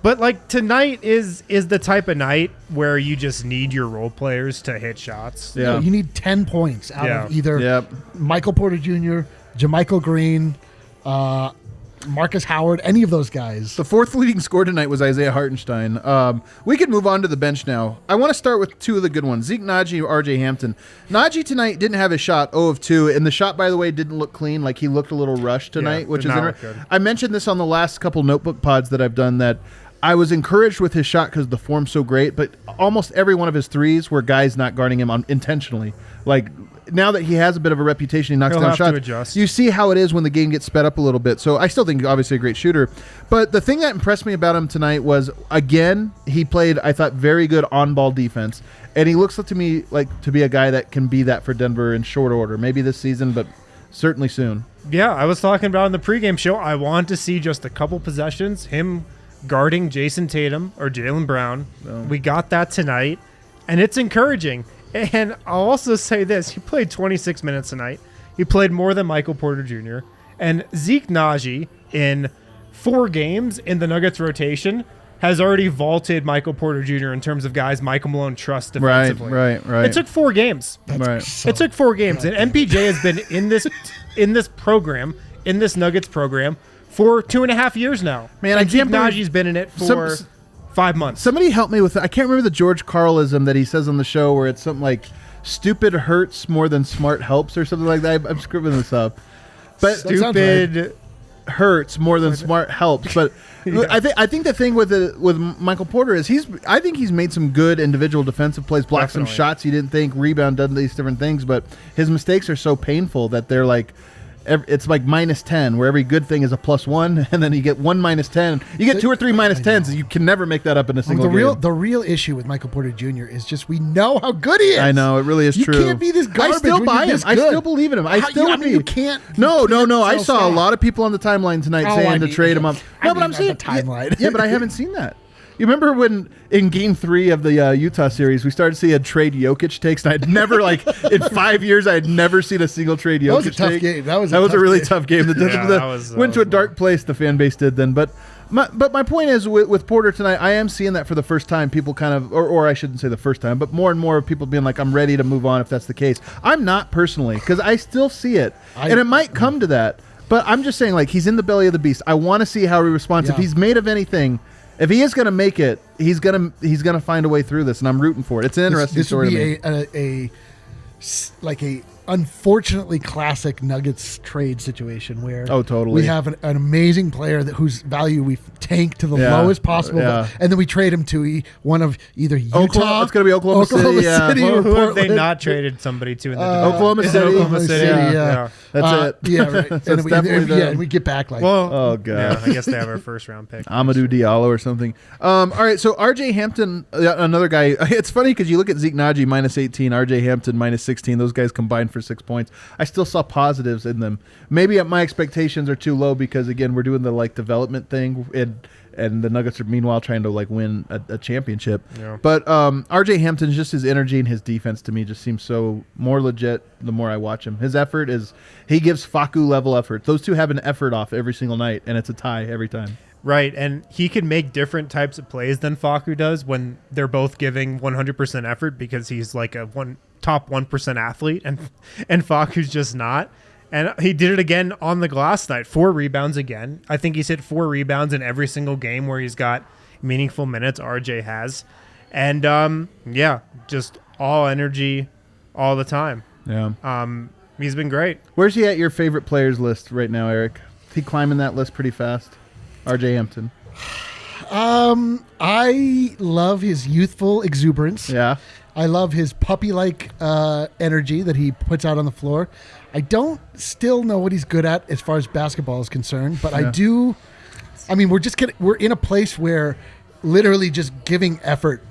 But like tonight is the type of night where you just need your role players to hit shots. Yeah. You need 10 points out of either Yep. Michael Porter Jr., Jermichael Green, Marcus Howard, any of those guys. The fourth leading scorer tonight was Isaiah Hartenstein. We can move on to the bench now. I want to start with two of the good ones, Zeke Nnaji or RJ Hampton. Nnaji tonight didn't have his shot, 0 of 2, and the shot, by the way, didn't look clean. Like, he looked a little rushed tonight, which is interesting. I mentioned this on the last couple notebook pods that I've done, that I was encouraged with his shot because the form's so great, but almost every one of his threes were guys not guarding him intentionally. Like, now that he has a bit of a reputation, he knocks down shots. To adjust. You see how it is when the game gets sped up a little bit. So I still think obviously a great shooter. But the thing that impressed me about him tonight was, again, he played, I thought, very good on-ball defense. And he looks to me like to be a guy that can be that for Denver in short order. Maybe this season, but certainly soon. Yeah, I was talking about in the pregame show, I want to see just a couple possessions, him guarding Jason Tatum or Jaylen Brown. We got that tonight, and it's encouraging. And I'll also say this. He played 26 minutes tonight. He played more than Michael Porter Jr. And Zeke Nnaji, in 4 games in the Nuggets rotation, has already vaulted Michael Porter Jr. in terms of guys Michael Malone trusts defensively. Right. It took 4 games. Right. It took 4 games. And MPJ has been in this program, in this Nuggets program, for 2.5 years now. Man, and I can't believe Najee's been in it for 5 months. Somebody help me with it. I can't remember the George Carlism that he says on the show where it's something like stupid hurts more than smart helps or something like that. I'm scribbling this up. But stupid hurts more than smart helps. But yeah. I think the thing with Michael Porter is I think he's made some good individual defensive plays, blocked some shots he didn't think, rebound, done these different things. But his mistakes are so painful that they're like, it's like -10, where every good thing is a +1, and then you get 1 -10. You get 2 or 3 -10s, and you can never make that up in a single game. The real issue with Michael Porter Jr. is just we know how good he is. I know, it really is true. You can't be this garbage. I still buy him. I still believe in him. You can't. No. I saw a lot of people on the timeline tonight saying to trade him up. No, but I'm saying the timeline. Yeah, but I haven't seen that. You remember when in Game 3 of the Utah series, we started to see a trade Jokic takes, and I'd never, in 5 years, I had never seen a single trade Jokic take. That was a tough game. That was a really tough game. Went to a dark place, the fan base did then. But my point is, with Porter tonight, I am seeing that for the first time, people kind of, or I shouldn't say the first time, but more and more of people being like, I'm ready to move on if that's the case. I'm not personally, because I still see it. And it might come to that. But I'm just saying, he's in the belly of the beast. I want to see how he responds. Yeah. If he's made of anything, if he is going to make it, he's gonna find a way through this, and I'm rooting for it. It's an interesting story to me. This would be a unfortunately classic Nuggets trade situation where we have an amazing player whose value we've tanked to the lowest possible, and then we trade him to one of either Utah. It's going to be Oklahoma City or who have they Portland. not traded somebody to in the Oklahoma City. Yeah. That's it. Yeah, right. So and we get back oh god. Yeah, I guess they have our first round pick. Amadou Diallo or something. All right, so RJ Hampton, another guy. It's funny because you look at Zeke Nnaji -18, RJ Hampton -16. Those guys combined for for 6 points. I still saw positives in them. Maybe my expectations are too low because, again, we're doing the like development thing, and the Nuggets are meanwhile trying to like win a championship. Yeah. But RJ Hampton's just his energy and his defense to me just seems so more legit the more I watch him. His effort he gives Facu level effort. Those two have an effort off every single night, and it's a tie every time. Right, and he can make different types of plays than Facu does when they're both giving 100% effort because he's like a top 1% athlete, and Facu's just not. And he did it again on the glass night. 4 rebounds again. I think he's hit 4 rebounds in every single game where he's got meaningful minutes. RJ has. And, just all energy all the time. Yeah. He's been great. Where's he at your favorite players list right now, Eric? Is he climbing that list pretty fast? RJ Hampton. I love his youthful exuberance. Yeah. I love his puppy-like energy that he puts out on the floor. I don't still know what he's good at as far as basketball is concerned, but I do. I mean, we're in a place where literally just giving effort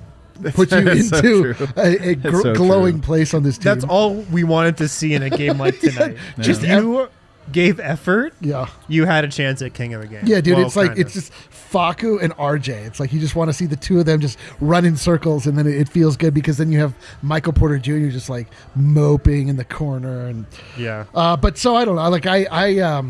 puts you into a glowing place on this team. That's all we wanted to see in a game like tonight. Just you gave effort. Yeah, you had a chance at king of the game. Yeah, dude, it's just Facu and RJ. It's like you just want to see the two of them just run in circles, and then it feels good because then you have Michael Porter Jr. just like moping in the corner, and but so I don't know. Like I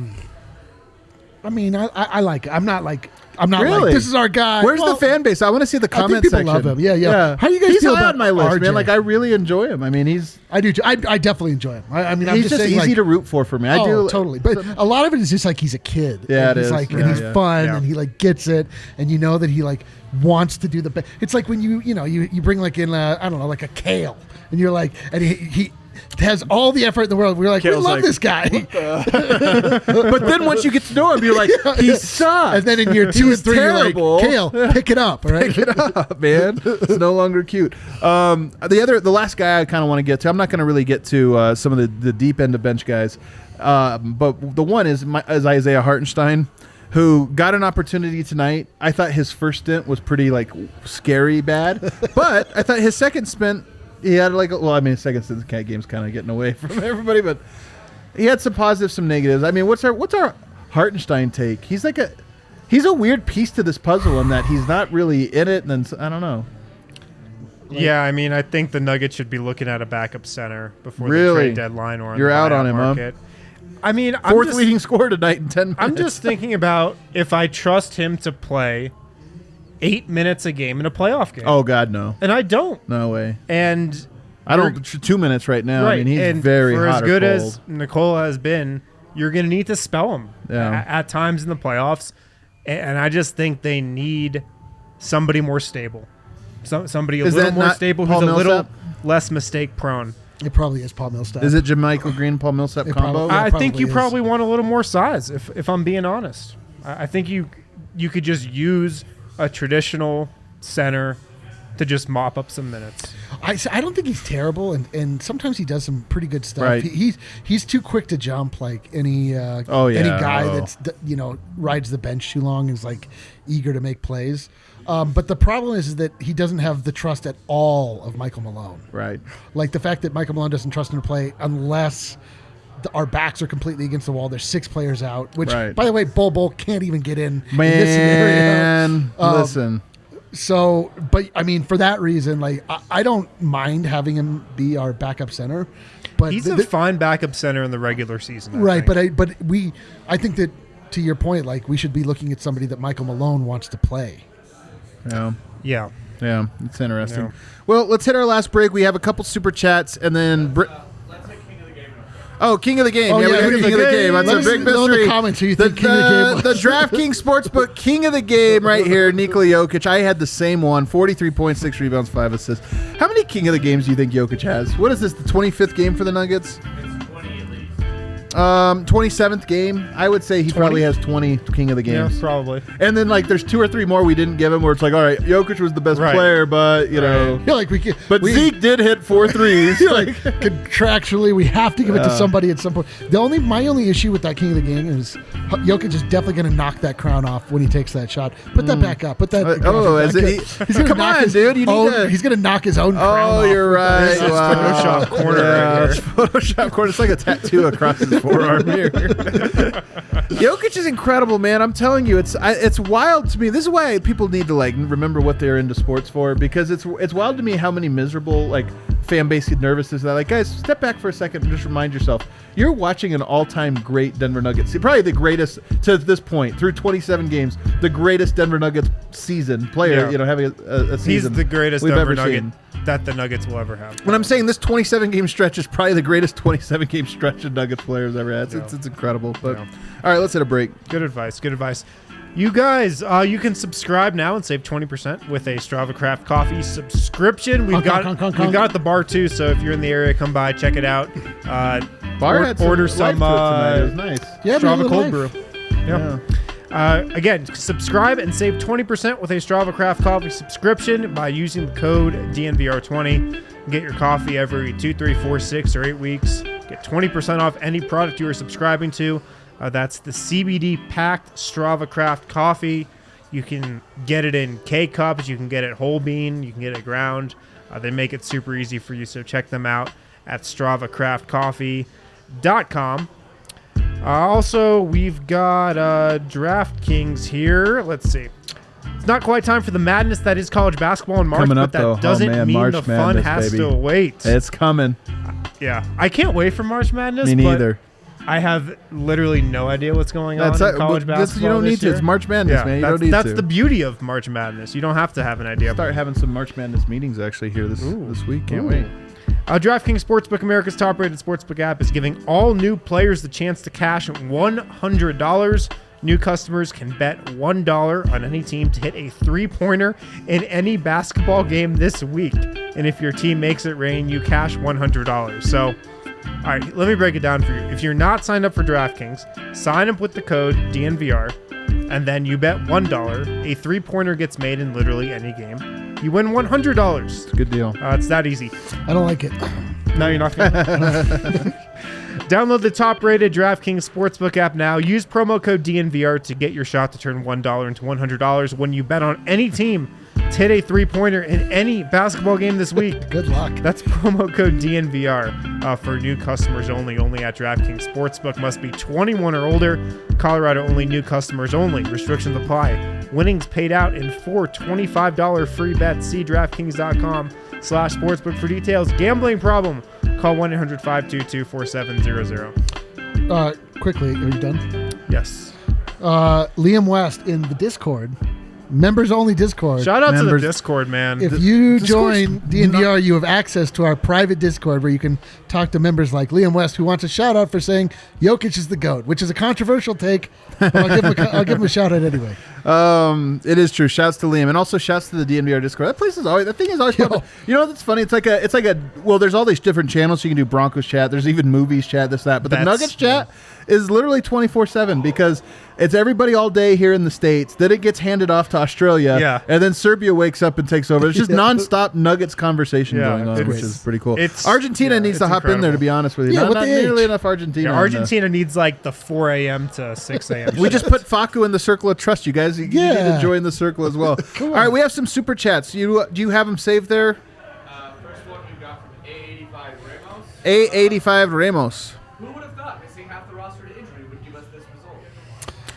like it. I'm not really? Like this is our guy. Where's the fan base? I want to see the comment I think people section. love him. Yeah. How you guys he's feel high about on my list, RJ? man. Like I really enjoy him. I mean, I do too. I definitely enjoy him. I mean, he's just easy to root for me. I do totally. But a lot of it is just like he's a kid. Yeah, it is. Like, and he's fun, and he like gets it, and you know that he like wants to do the best. It's like when you bring like in I don't know, like a Kale, and you're like, and he has all the effort in the world. We're like, Kale's we love this guy. But then once you get to know him, you're like, he sucks. And then in year 2 and 3, terrible. you're like, Kale, pick it up. All right? Pick it up, man. It's no longer cute. The last guy I kind of want to get to, I'm not going to really get to some of the deep end of bench guys. But the one is Isaiah Hartenstein, who got an opportunity tonight. I thought his first stint was pretty like scary bad. But I thought his second stint, he had second stint cat game's kind of getting away from everybody, but he had some positives, some negatives. I mean, what's our Hartenstein take? He's a weird piece to this puzzle in that he's not really in it, and then I don't know. Yeah, I mean, I think the Nuggets should be looking at a backup center before the trade deadline or you're out on him, market. Huh? I mean, fourth leading scorer tonight in 10 minutes. I'm just thinking about if I trust him to play 8 minutes a game in a playoff game. Oh God, no. And I don't. No way. And I don't. 2 minutes right now. Right. I mean, he's and very for hot as good or cold. as Nikola has been, you're going to need to spell him at times in the playoffs. And I just think they need somebody more stable. Somebody a little more stable who's a little less mistake prone. It probably is Paul Millsap. Is it JaMychal Green, Paul Millsap combo? I think you probably want a little more size, if I'm being honest. I think you could just use a traditional center to just mop up some minutes. I don't think he's terrible, and sometimes he does some pretty good stuff. Right. He's too quick to jump, like any guy that's rides the bench too long and is like eager to make plays. But the problem is that he doesn't have the trust at all of Michael Malone. Right. Like the fact that Michael Malone doesn't trust him to play unless our backs are completely against the wall. There's 6 players out, which, by the way, Bol can't even get in this scenario. Listen. So, but I mean, for that reason, like I don't mind having him be our backup center. But he's a fine backup center in the regular season, right? But I think that to your point, like we should be looking at somebody that Michael Malone wants to play. Yeah. It's interesting. Yeah. Well, let's hit our last break. We have a couple super chats, and then. Let's hit King of the Game. Oh, King of the Game. We got King of the Game. That's a big mystery. In the comments who you think King of the Game was. The DraftKings Sportsbook King of the Game right here, Nikola Jokic. I had the same one, 43 points, 6 rebounds, 5 assists. How many King of the Games do you think Jokic has? What is this, the 25th game for the Nuggets? It's 20 at least. 27th game. I would say he probably has 20 King of the Yeah, Games. probably. And then like there's 2 or 3 more we didn't give him where it's like, all right, Jokic was the best Right. player, but you know, Yeah, like Zeke did hit 4 threes. like contractually, we have to give it to somebody at some point. My only issue with that King of the Game is Jokic is definitely going to knock that crown off when he takes that shot. Put that back up. Put that. Is back it? up. He's gonna Come knock on, his dude. You need own, to. He's going to knock his own crown off. You're right. This is Photoshop corner right It's Photoshop corner. It's like a tattoo across his forearm here. Jokic is incredible, man. I'm telling you, it's wild to me. This is why people need to like remember what they're into sports for, because it's wild to me how many miserable like fan base get nervous is that. Like, guys, step back for a second and just remind yourself you're watching an all-time great Denver Nuggets, probably the greatest to this point through 27 games, the greatest Denver Nuggets season player. Yeah. Having a season He's the greatest we've Denver ever Nugget seen. that the Nuggets will ever have. When I'm saying this 27-game stretch is probably the greatest 27-game stretch the Nuggets players ever had. It's incredible. But Yeah. all right, let's hit a break. Good advice. Good advice. You guys, you can subscribe now and save 20% with a Strava Craft Coffee subscription. We've got it at the bar too, so if you're in the area, come by, check it out. Bar had order life some to it tonight. It was nice. Yeah, Strava man, cold life. brew. Yeah. Again, subscribe and save 20% with a Strava Craft Coffee subscription by using the code DNVR20. Get your coffee every 2, 3, 4, 6, or 8 weeks. Get 20% off any product you are subscribing to. That's the CBD packed Strava Craft coffee. You can get it in K-cups. You can get it whole bean. You can get it ground. They make it super easy for you, so check them out at StravaCraftCoffee.com. Also, we've got DraftKings here. Let's see. It's not quite time for the madness that is college basketball in March, Coming but up, that though. doesn't mean March the fun Madness, has baby. to wait. It's coming. Yeah, I can't wait for March Madness. Me but neither. I have literally no idea what's going on in college basketball. You don't this need to. year. It's March Madness, man. You don't need that's to. the beauty of March Madness. You don't have to have an idea. Start having some March Madness meetings actually here this week. Can't wait. DraftKings Sportsbook, America's top-rated sportsbook app, is giving all new players the chance to cash $100. New customers can bet $1 on any team to hit a three-pointer in any basketball game this week. And if your team makes it rain, you cash $100. So, all right, let me break it down for you. If you're not signed up for DraftKings, sign up with the code DNVR, and then you bet $1. A three-pointer gets made in literally any game. You win $100. It's a good deal. It's that easy. I don't like it. No, you're not feeling it. Download the top-rated DraftKings Sportsbook app now. Use promo code DNVR to get your shot to turn $1 into $100 when you bet on any team to hit a three-pointer in any basketball game this week. Good luck. That's promo code DNVR for new customers only at DraftKings Sportsbook. Must be 21 or older. Colorado only. New customers only. Restrictions apply. Winnings paid out in 4 $25 free bets. See DraftKings.com/sportsbook for details. Gambling problem? Call 1-800-522-4700. Quickly, are you done? Yes. Liam West in the Discord, members only Discord. Shout out to the Members- Discord, man. If you Discord's join DNVR, you have access to our private Discord where you can talk to members like Liam West, who wants a shout out for saying Jokic is the GOAT, which is a controversial take. But I'll give him a shout out anyway. It is true. Shouts to Liam, and also shouts to the DNVR Discord. That thing is always fun. You know what's funny? It's like a well, there's all these different channels. So you can do Broncos chat. There's even movies chat, this, that. But the Nuggets chat is literally 24/7 because it's everybody all day here in the States. Then it gets handed off to Australia. Yeah. And then Serbia wakes up and takes over. It's just nonstop Nuggets conversation going on, which is pretty cool. Argentina needs to hop in there, to be honest with you. Yeah, not nearly enough Argentina. Argentina needs like the 4 a.m. to 6 a.m. We just put Facu in the circle of trust, you guys. You need to join the circle as well. All right, we have some super chats. Do you have them saved there? First one we got from A85 Ramos. A85 Ramos. Who would have thought missing half the roster to injury would give us this result?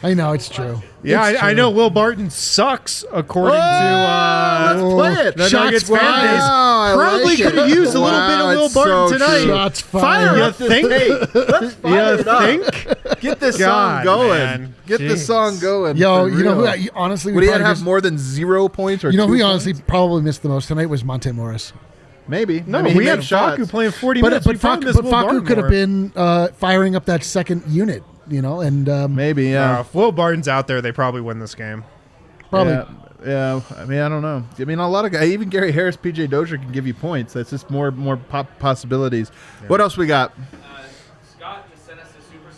I know, it's true. Yeah, It's I true. know Will Barton sucks, according let's to play it. the Shots Nuggets fan fired. base. I Probably like could have it. used a little bit of Will it's Barton so tonight. true. Shots Fire fired. up the Hey, let's fire You it up. think? Get this God, song going. man. Get this Jeez. song going. Yo, for you know who? real. Honestly, Would we he probably have just- more than 0 points? Or You know who 2 he honestly points? probably missed the most tonight was Monte Morris. Maybe. No, I mean, he we had made shots. Facu playing 40 But minutes. We probably missed Will Facu Barton could have more. been firing up that second unit, and Maybe, yeah. If Will Barton's out there, they probably win this game. probably. Yeah, I mean, I don't know. I mean, a lot of guys, even Gary Harris, PJ Dozier can give you points. That's just more possibilities. What else we got? Scott just sent us a super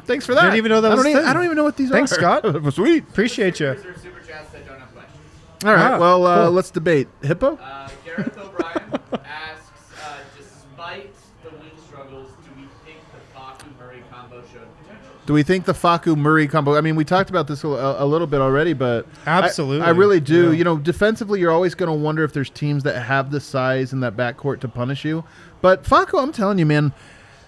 Thanks for that. Didn't even know that was a thing. I don't even know what these Thanks, are. Scott. Sweet. Appreciate you. These are super chats that don't have questions. All right. Wow, Well, cool. let's debate. Hippo? Gareth O'Brien asks, despite the win struggles, do we think the Facu-Murray combo showed potential? Do we think the Facu-Murray combo? I mean, we talked about this a little bit already, but Absolutely. I really do. Yeah. You know, defensively, you're always going to wonder if there's teams that have the size in that backcourt to punish you. But Facu, I'm telling you, man,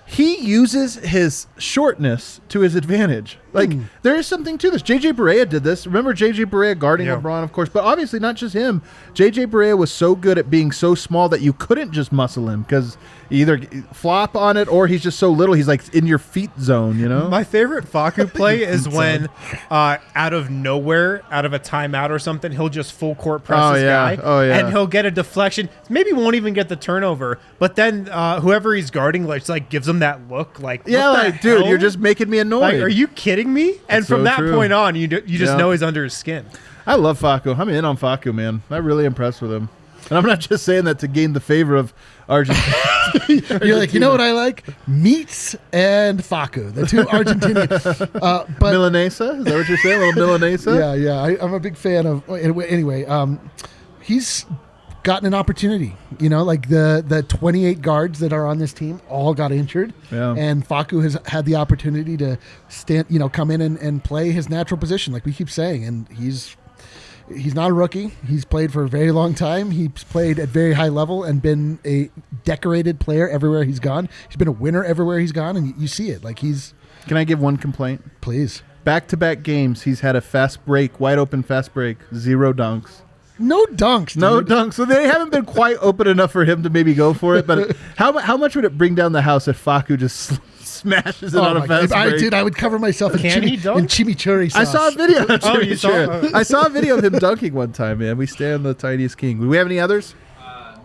he uses his shortness to his advantage. Like, there is something to this. J.J. Barea did this. Remember J.J. Barea guarding Yeah. LeBron, of course. But obviously not just him. J.J. Barea was so good at being so small that you couldn't just muscle him because you either flop on it or he's just so little he's like in your feet zone, you know? My favorite Facu play is when, out of nowhere, out of a timeout or something, he'll just full court press his guy. Oh, yeah. And he'll get a deflection. Maybe won't even get the turnover. But then whoever he's guarding like gives him that look. Like, Yeah, what the like, dude, hell? you're just making me annoyed. Like, are you kidding me? And That's from so that true. point on, you just Yeah. know he's under his skin. I love Facu. I'm in on Facu, man. I'm really impressed with him. And I'm not just saying that to gain the favor of Argentina. You're like, you know what I like? Meats and Facu, the two Argentinian. But Milanesa? Is that what you're saying? A little Milanesa? yeah. I'm a big fan of. Anyway, he's gotten an opportunity. You know, like the 28 guards that are on this team all got injured, Yeah. and Facu has had the opportunity to come in and play his natural position, like we keep saying, and he's not a rookie. He's played for a very long time. He's played at very high level and been a decorated player everywhere he's gone. He's been a winner everywhere he's gone, and you see it. Like Can I give one complaint? please. Back-to-back games, he's had a fast break, wide open fast break, 0 dunks. No dunks, dude. No dunks. So they haven't been quite open enough for him to maybe go for it. But how much would it bring down the house if Facu just smashes it on a fast break? I would cover myself in, Can he dunk? in chimichurri sauce. I saw a video. Of Oh, you saw- Chimichurri. I saw a video of him dunking one time, man. We stand the tiniest king. Do we have any others?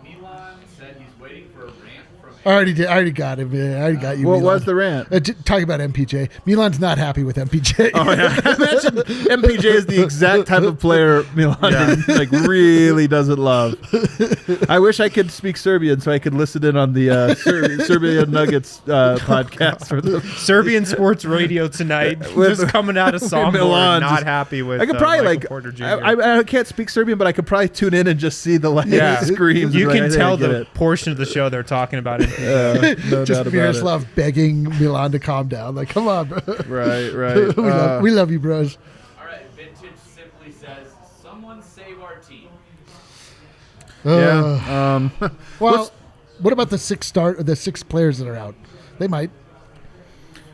Milan said he's waiting for a rant from I already got him, man. I already got you. What Milan. was the rant? Talking about MPJ. Milan's not happy with MPJ. Oh, yeah. Imagine MPJ is the exact type of player Milan really doesn't love. I wish I could speak Serbian so I could listen in on the Serbian Nuggets podcast for them. Serbian sports radio tonight. Just coming out of Sombor, Milan, not just- happy with I could probably Michael Porter Jr. I can't speak Serbian, but I could probably tune in and just see the yeah, screams. You and be can like, I tell get the it. portion of the show they're talking about. No Just doubt about it. Miroslav begging Milan to calm down. Like, come on, bro. Right. we love you, bros. All right, Vintage simply says, someone save our team. Yeah. Well, what about the six players that are out? They might.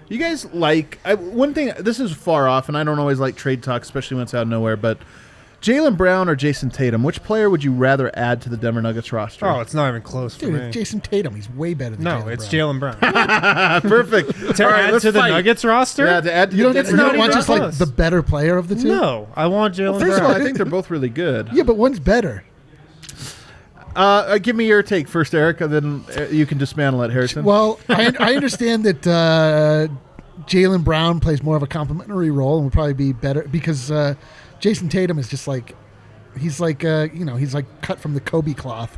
You guys one thing, this is far off, and I don't always like trade talk, especially when it's out of nowhere, but Jaylen Brown or Jason Tatum, which player would you rather add to the Denver Nuggets roster? Oh, it's not even close for Dude, me. it's Jason Tatum. He's way better than No, Jaylen it's Brown. Jaylen Brown. Perfect. To All right, add let's to the fight. Nuggets roster? Yeah, to add to You the don't, Denver you don't not want even just like close. the better player of the two? No, I want Jaylen First Brown. of all, I think they're both really good. Yeah, but one's better. Give me your take first, Eric, and then you can dismantle it, Harrison. Well, I understand that Jaylen Brown plays more of a complementary role and will probably be better because Jason Tatum is just like he's like cut from the Kobe cloth.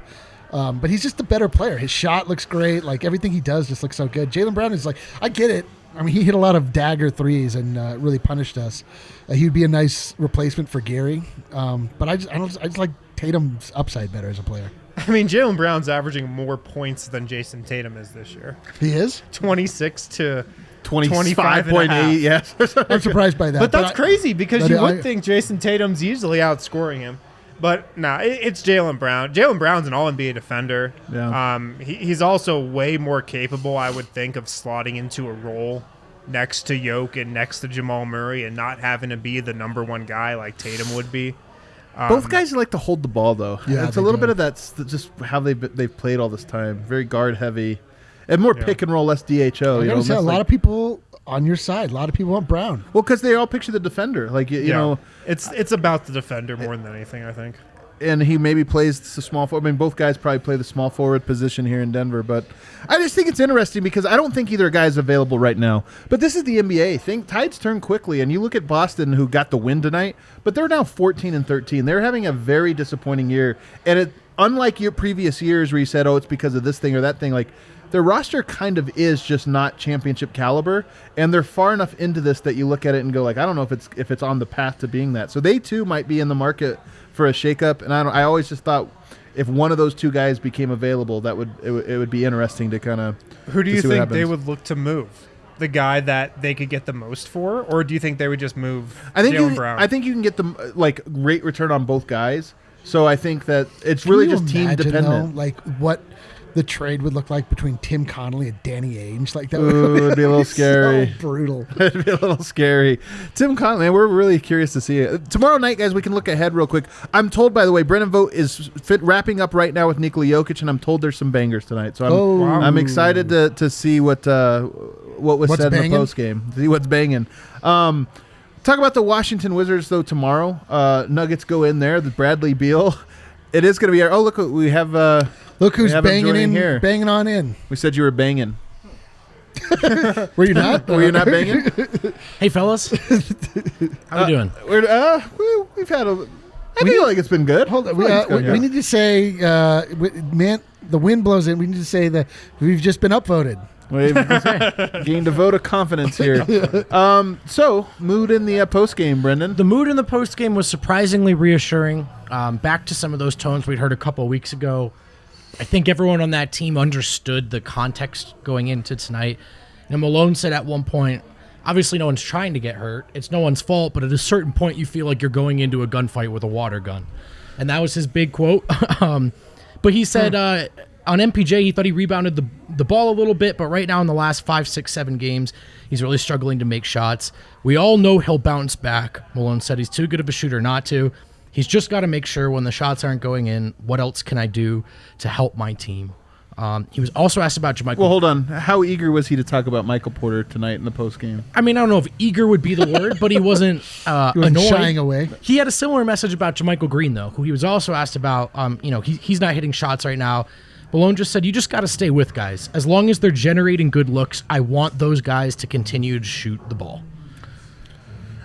But he's just a better player. His shot looks great. Like everything he does just looks so good. Jaylen Brown is like, I get it. I mean, he hit a lot of dagger threes and really punished us. He would be a nice replacement for Gary. But I just like Tatum's upside better as a player. I mean, Jaylen Brown's averaging more points than Jason Tatum is this year. He is. 26 to 25.8, yes. I'm surprised by that. But that's crazy because you would I- think Jason Tatum's easily outscoring him. But nah, it's Jaylen Brown. Jaylen Brown's an all-NBA defender. Yeah. He's also way more capable, I would think, of slotting into a role next to Jokic and next to Jamal Murray and not having to be the number one guy like Tatum would be. Both guys like to hold the ball, though. Yeah, it's a they little do. bit of that's just how they've played all this time. Very guard heavy, and more pick and roll, less DHO. I You gotta know, say, a lot of people on your side. A lot of people want Brown. well, because they all picture the defender, like you know, it's about the defender more than anything, I think. and he maybe plays the small forward. I mean, both guys probably play the small forward position here in Denver, but I just think it's interesting because I don't think either guy is available right now. But this is the NBA. Tides turn quickly, and you look at Boston, who got the win tonight, but they're now 14-13. They're having a very disappointing year, and unlike your previous years where you said, "Oh, it's because of this thing or that thing," like their roster kind of is just not championship caliber, and they're far enough into this that you look at it and go like, I don't know if it's on the path to being that. So they too might be in the market for a shakeup, and I always just thought if one of those two guys became available, it would be interesting to kind of. Who do you think they would look to move? The guy that they could get the most for, or do you think they would just move Jaylen Brown? I think you can get them like great return on both guys. So I think that it's really just team dependent. Though, like what the trade would look like between Tim Connolly and Danny Ainge, like that would be a little scary. So brutal. It'd be a little scary. Tim Connolly, we're really curious to see it. Tomorrow night, guys, we can look ahead real quick. I'm told, by the way, Brennan Vogt is wrapping up right now with Nikola Jokic, and I'm told there's some bangers tonight. So I'm excited to see what was said banging in the post game. See what's banging. Talk about the Washington Wizards though tomorrow. Nuggets go in there. The Bradley Beal. It is going to be. Oh, look, we have. Look who's banging in here. Banging on in. We said you were banging. Were you not? Were you not banging? Hey, fellas. How we doing? We've had a. I feel like it's been good. Hold on. We need to say, man, the wind blows in. We need to say that we've just been upvoted. We've gained a vote of confidence here. So, mood in the post game, Brendan. The mood in the post game was surprisingly reassuring. Back to some of those tones we'd heard a couple of weeks ago. I think everyone on that team understood the context going into tonight. And Malone said at one point, obviously no one's trying to get hurt. It's no one's fault, but at a certain point you feel like you're going into a gunfight with a water gun. And that was his big quote. But he said on MPJ, he thought he rebounded the ball a little bit, but right now in the last 5, 6, 7 games, he's really struggling to make shots. We all know he'll bounce back. Malone said he's too good of a shooter not to. He's just got to make sure when the shots aren't going in, what else can I do to help my team? He was also asked about Jamal. Well, hold on. How eager was he to talk about Michael Porter tonight in the post game? I mean, I don't know if eager would be the word, but he wasn't annoyed. Shying away. He had a similar message about Jamal Green, though, who he was also asked about. He's not hitting shots right now. Malone just said, you just got to stay with guys. As long as they're generating good looks, I want those guys to continue to shoot the ball.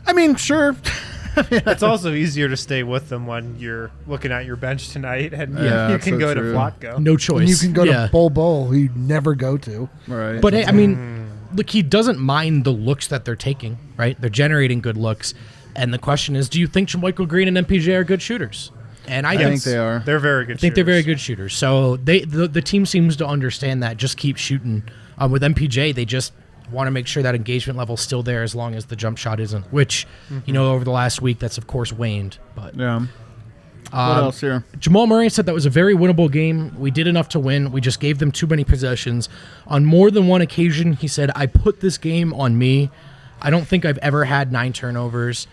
I mean, sure. It's also easier to stay with them when you're looking at your bench tonight, and you can go to Flotco. No choice. And you can go to Bol Bol, who you never go to. Right. But, I mean, look, he doesn't mind the looks that they're taking, right? They're generating good looks. And the question is, do you think Michael Green and MPJ are good shooters? And I think they are. They're very good shooters. I think they're very good shooters. So the team seems to understand that. Just keep shooting. With MPJ, they just want to make sure that engagement level's still there as long as the jump shot isn't, which, over the last week, that's, of course, waned. But yeah. What else here? Jamal Murray said that was a very winnable game. We did enough to win. We just gave them too many possessions. On more than one occasion, he said, I put this game on me. I don't think I've ever had 9 turnovers.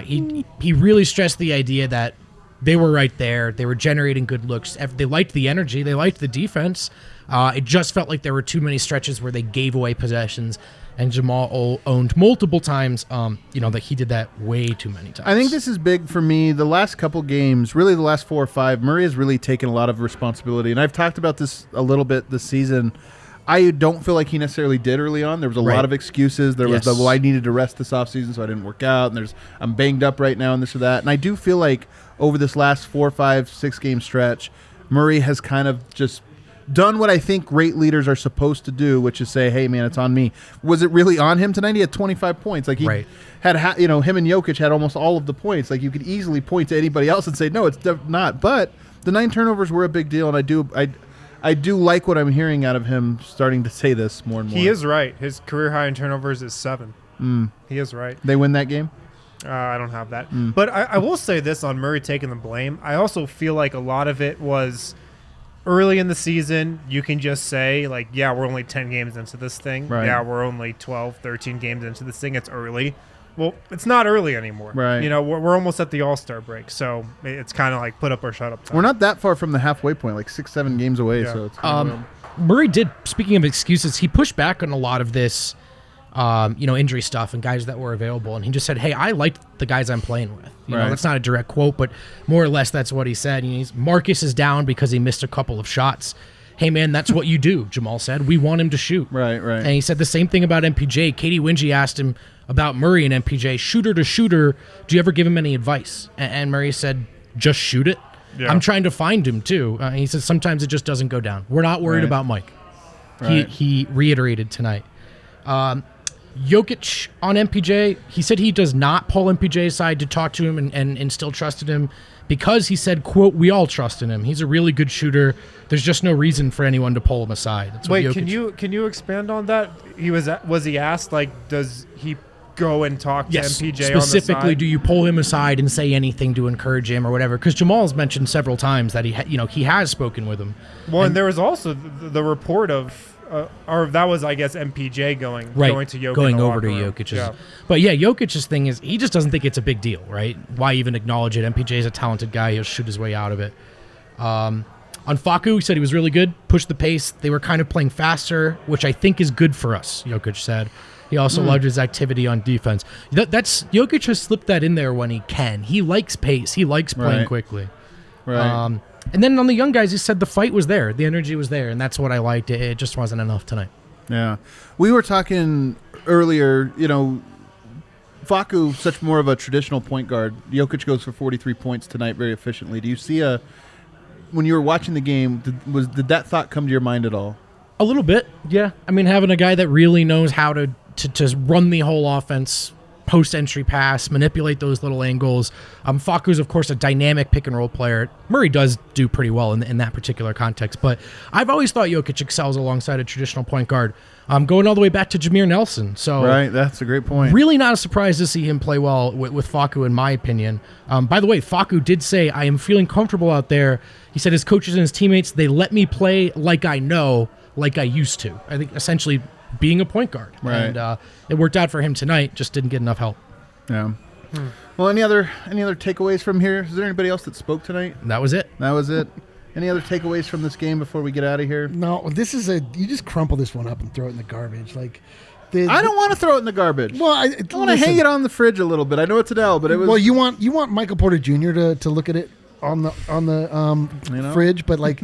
He really stressed the idea that they were right there. They were generating good looks. They liked the energy. They liked the defense. It just felt like there were too many stretches where they gave away possessions, and Jamal owned multiple times, that he did that way too many times. I think this is big for me. The last couple games, really the last 4 or 5, Murray has really taken a lot of responsibility, and I've talked about this a little bit this season. I don't feel like he necessarily did early on. There was a lot of excuses. There was I needed to rest this offseason, so I didn't work out, and I'm banged up right now and this or that. And I do feel like over this last 4, 5, 6 game stretch, Murray has kind of just done what I think great leaders are supposed to do, which is say, hey, man, it's on me. Was it really on him tonight? He had 25 points. Like he had him and Jokic had almost all of the points. Like you could easily point to anybody else and say, no, it's not. But the 9 turnovers were a big deal, and I do like what I'm hearing out of him starting to say this more and more. He is right. His career high in turnovers is 7. He is right. They win that game? I don't have that. But I will say this on Murray taking the blame. I also feel like a lot of it was early in the season. You can just say, like, yeah, we're only 10 games into this thing. Right. Yeah, we're only 12, 13 games into this thing. It's early. Well, it's not early anymore. Right. We're almost at the All-Star break, so it's kind of like put up or shut up time. We're not that far from the halfway point, like 6, 7 games away. Yeah. So it's Murray did, speaking of excuses, he pushed back on a lot of this, injury stuff and guys that were available. And he just said, hey, I like the guys I'm playing with. You know, that's not a direct quote, but more or less that's what he said. Marcus is down because he missed a couple of shots. Hey, man, that's what you do, Jamal said. We want him to shoot. Right. And he said the same thing about MPJ. Katie Wingy asked him about Murray and MPJ. Shooter to shooter, do you ever give him any advice? And Murray said, just shoot it. Yeah. I'm trying to find him, too. He said sometimes it just doesn't go down. We're not worried about Mike. Right. He reiterated tonight. Jokic on MPJ, he said he does not pull MPJ aside to talk to him and still trusted him because he said, quote, we all trust in him. He's a really good shooter. There's just no reason for anyone to pull him aside. That's what Wait, Jokic, can you expand on that? Was he asked, like, does he go and talk to yes, MPJ specifically, on the side? do you pull him aside and say anything to encourage him or whatever? Because Jamal's mentioned several times that he has spoken with him. Well, and there was also the report of, or that was, I guess, MPJ going to Jokic. Going in the over to locker room. Jokic's. Yeah. But yeah, Jokic's thing is he just doesn't think it's a big deal, right? Why even acknowledge it? MPJ's a talented guy. He'll shoot his way out of it. On Facu, he said he was really good, pushed the pace. They were kind of playing faster, which I think is good for us, Jokic said. He also loved his activity on defense. That's Jokic has slipped that in there when he can. He likes pace. He likes playing quickly. Right. And then on the young guys, he said the fight was there. The energy was there, and that's what I liked. It just wasn't enough tonight. Yeah. We were talking earlier, Facu, such more of a traditional point guard. Jokic goes for 43 points tonight very efficiently. Do you see when you were watching the game, did that thought come to your mind at all? A little bit, yeah. I mean, having a guy that really knows how to run the whole offense, post-entry pass, manipulate those little angles. Facu's, of course, a dynamic pick-and-roll player. Murray does do pretty well in that particular context, but I've always thought Jokic excels alongside a traditional point guard. Going all the way back to Jameer Nelson. So right, that's a great point. Really not a surprise to see him play well with Facu, in my opinion. By the way, Facu did say, I am feeling comfortable out there. He said his coaches and his teammates, they let me play like I know, like I used to. I think essentially being a point guard. Right. And it worked out for him tonight, just didn't get enough help. Yeah. Well, any other takeaways from here? Is there anybody else that spoke tonight? That was it. That was it. Any other takeaways from this game before we get out of here? No, you just crumple this one up and throw it in the garbage. Like, I don't want to throw it in the garbage. Well, I want to hang it on the fridge a little bit. I know it's an L, but it was. Well, you want Michael Porter Jr. to look at it on the fridge, but like.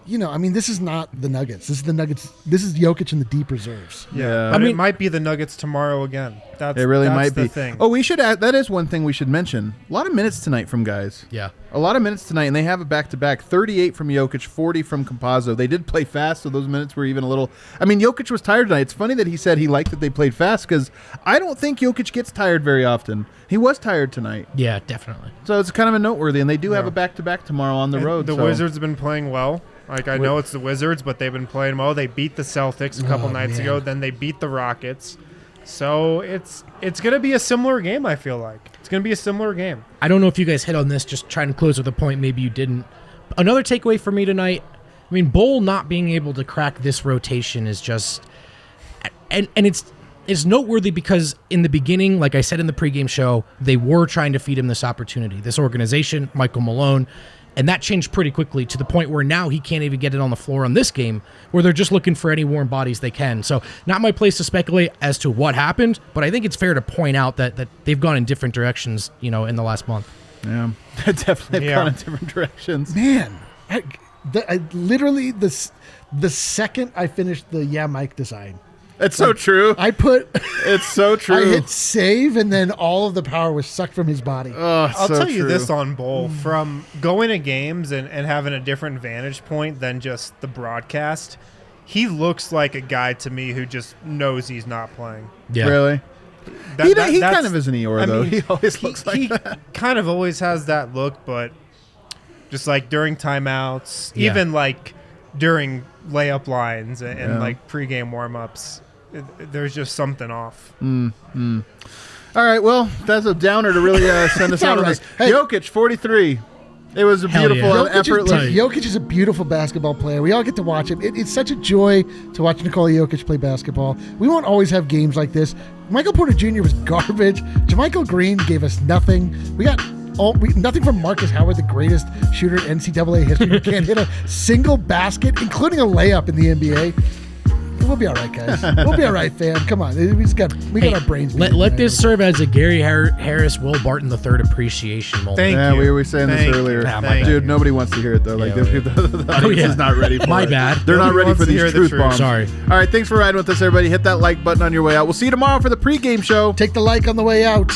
I mean, this is not the Nuggets. This is the Nuggets. This is Jokic in the deep reserves. Yeah. But it might be the Nuggets tomorrow again. It really might the be. thing. Oh, we should add, that is one thing we should mention. A lot of minutes tonight from guys. Yeah. A lot of minutes tonight, and they have a back-to-back. 38 from Jokic, 40 from Campazzo. They did play fast, so those minutes were even a little... I mean, Jokic was tired tonight. It's funny that he said he liked that they played fast, because I don't think Jokic gets tired very often. He was tired tonight. Yeah, definitely. So it's kind of a noteworthy, and they do have a back-to-back tomorrow on the road. The Wizards have been playing well. Like, I know it's the Wizards, but they've been playing well. They beat the Celtics a couple nights ago. Then they beat the Rockets. So it's going to be a similar game, I feel like. It's going to be a similar game. I don't know if you guys hit on this, just trying to close with a point. Maybe you didn't. Another takeaway for me tonight, I mean, Bol not being able to crack this rotation is just... And it's noteworthy because in the beginning, like I said in the pregame show, they were trying to feed him this opportunity. This organization, Michael Malone... And that changed pretty quickly to the point where now he can't even get it on the floor on this game, where they're just looking for any warm bodies they can. So not my place to speculate as to what happened, but I think it's fair to point out that they've gone in different directions, in the last month. Yeah, definitely gone in different directions. Man, I literally, the second I finished the Mike design, It's so true. It's so true. I hit save, and then all of the power was sucked from his body. I'll tell you this on Bol. From going to games and having a different vantage point than just the broadcast, he looks like a guy to me who just knows he's not playing. Yeah. Really? He kind of is an Eeyore, though. He always looks like that. He kind of always has that look, but just like during timeouts, even like during layup lines and like pregame warm-ups, there's just something off. All right, well, that's a downer to really send us out on this. Hey. Jokic, 43. It was a beautiful, effortless. Jokic is a beautiful basketball player. We all get to watch him. It's such a joy to watch Nikola Jokic play basketball. We won't always have games like this. Michael Porter Jr. was garbage. JaMychal Green gave us nothing. We got nothing from Marcus Howard, the greatest shooter in NCAA history. We can't hit a single basket, including a layup in the NBA. We'll be all right, guys. We'll be all right, fam. Come on. We got our brains. Let this serve as a Gary Harris, Will Barton III appreciation moment. Thank you. We were saying this earlier. Dude, nobody wants to hear it, though. Like, the audience is not ready for it. My bad. They're not ready for these truth bombs. Sorry. All right, thanks for riding with us, everybody. Hit that like button on your way out. We'll see you tomorrow for the pregame show. Take the like on the way out.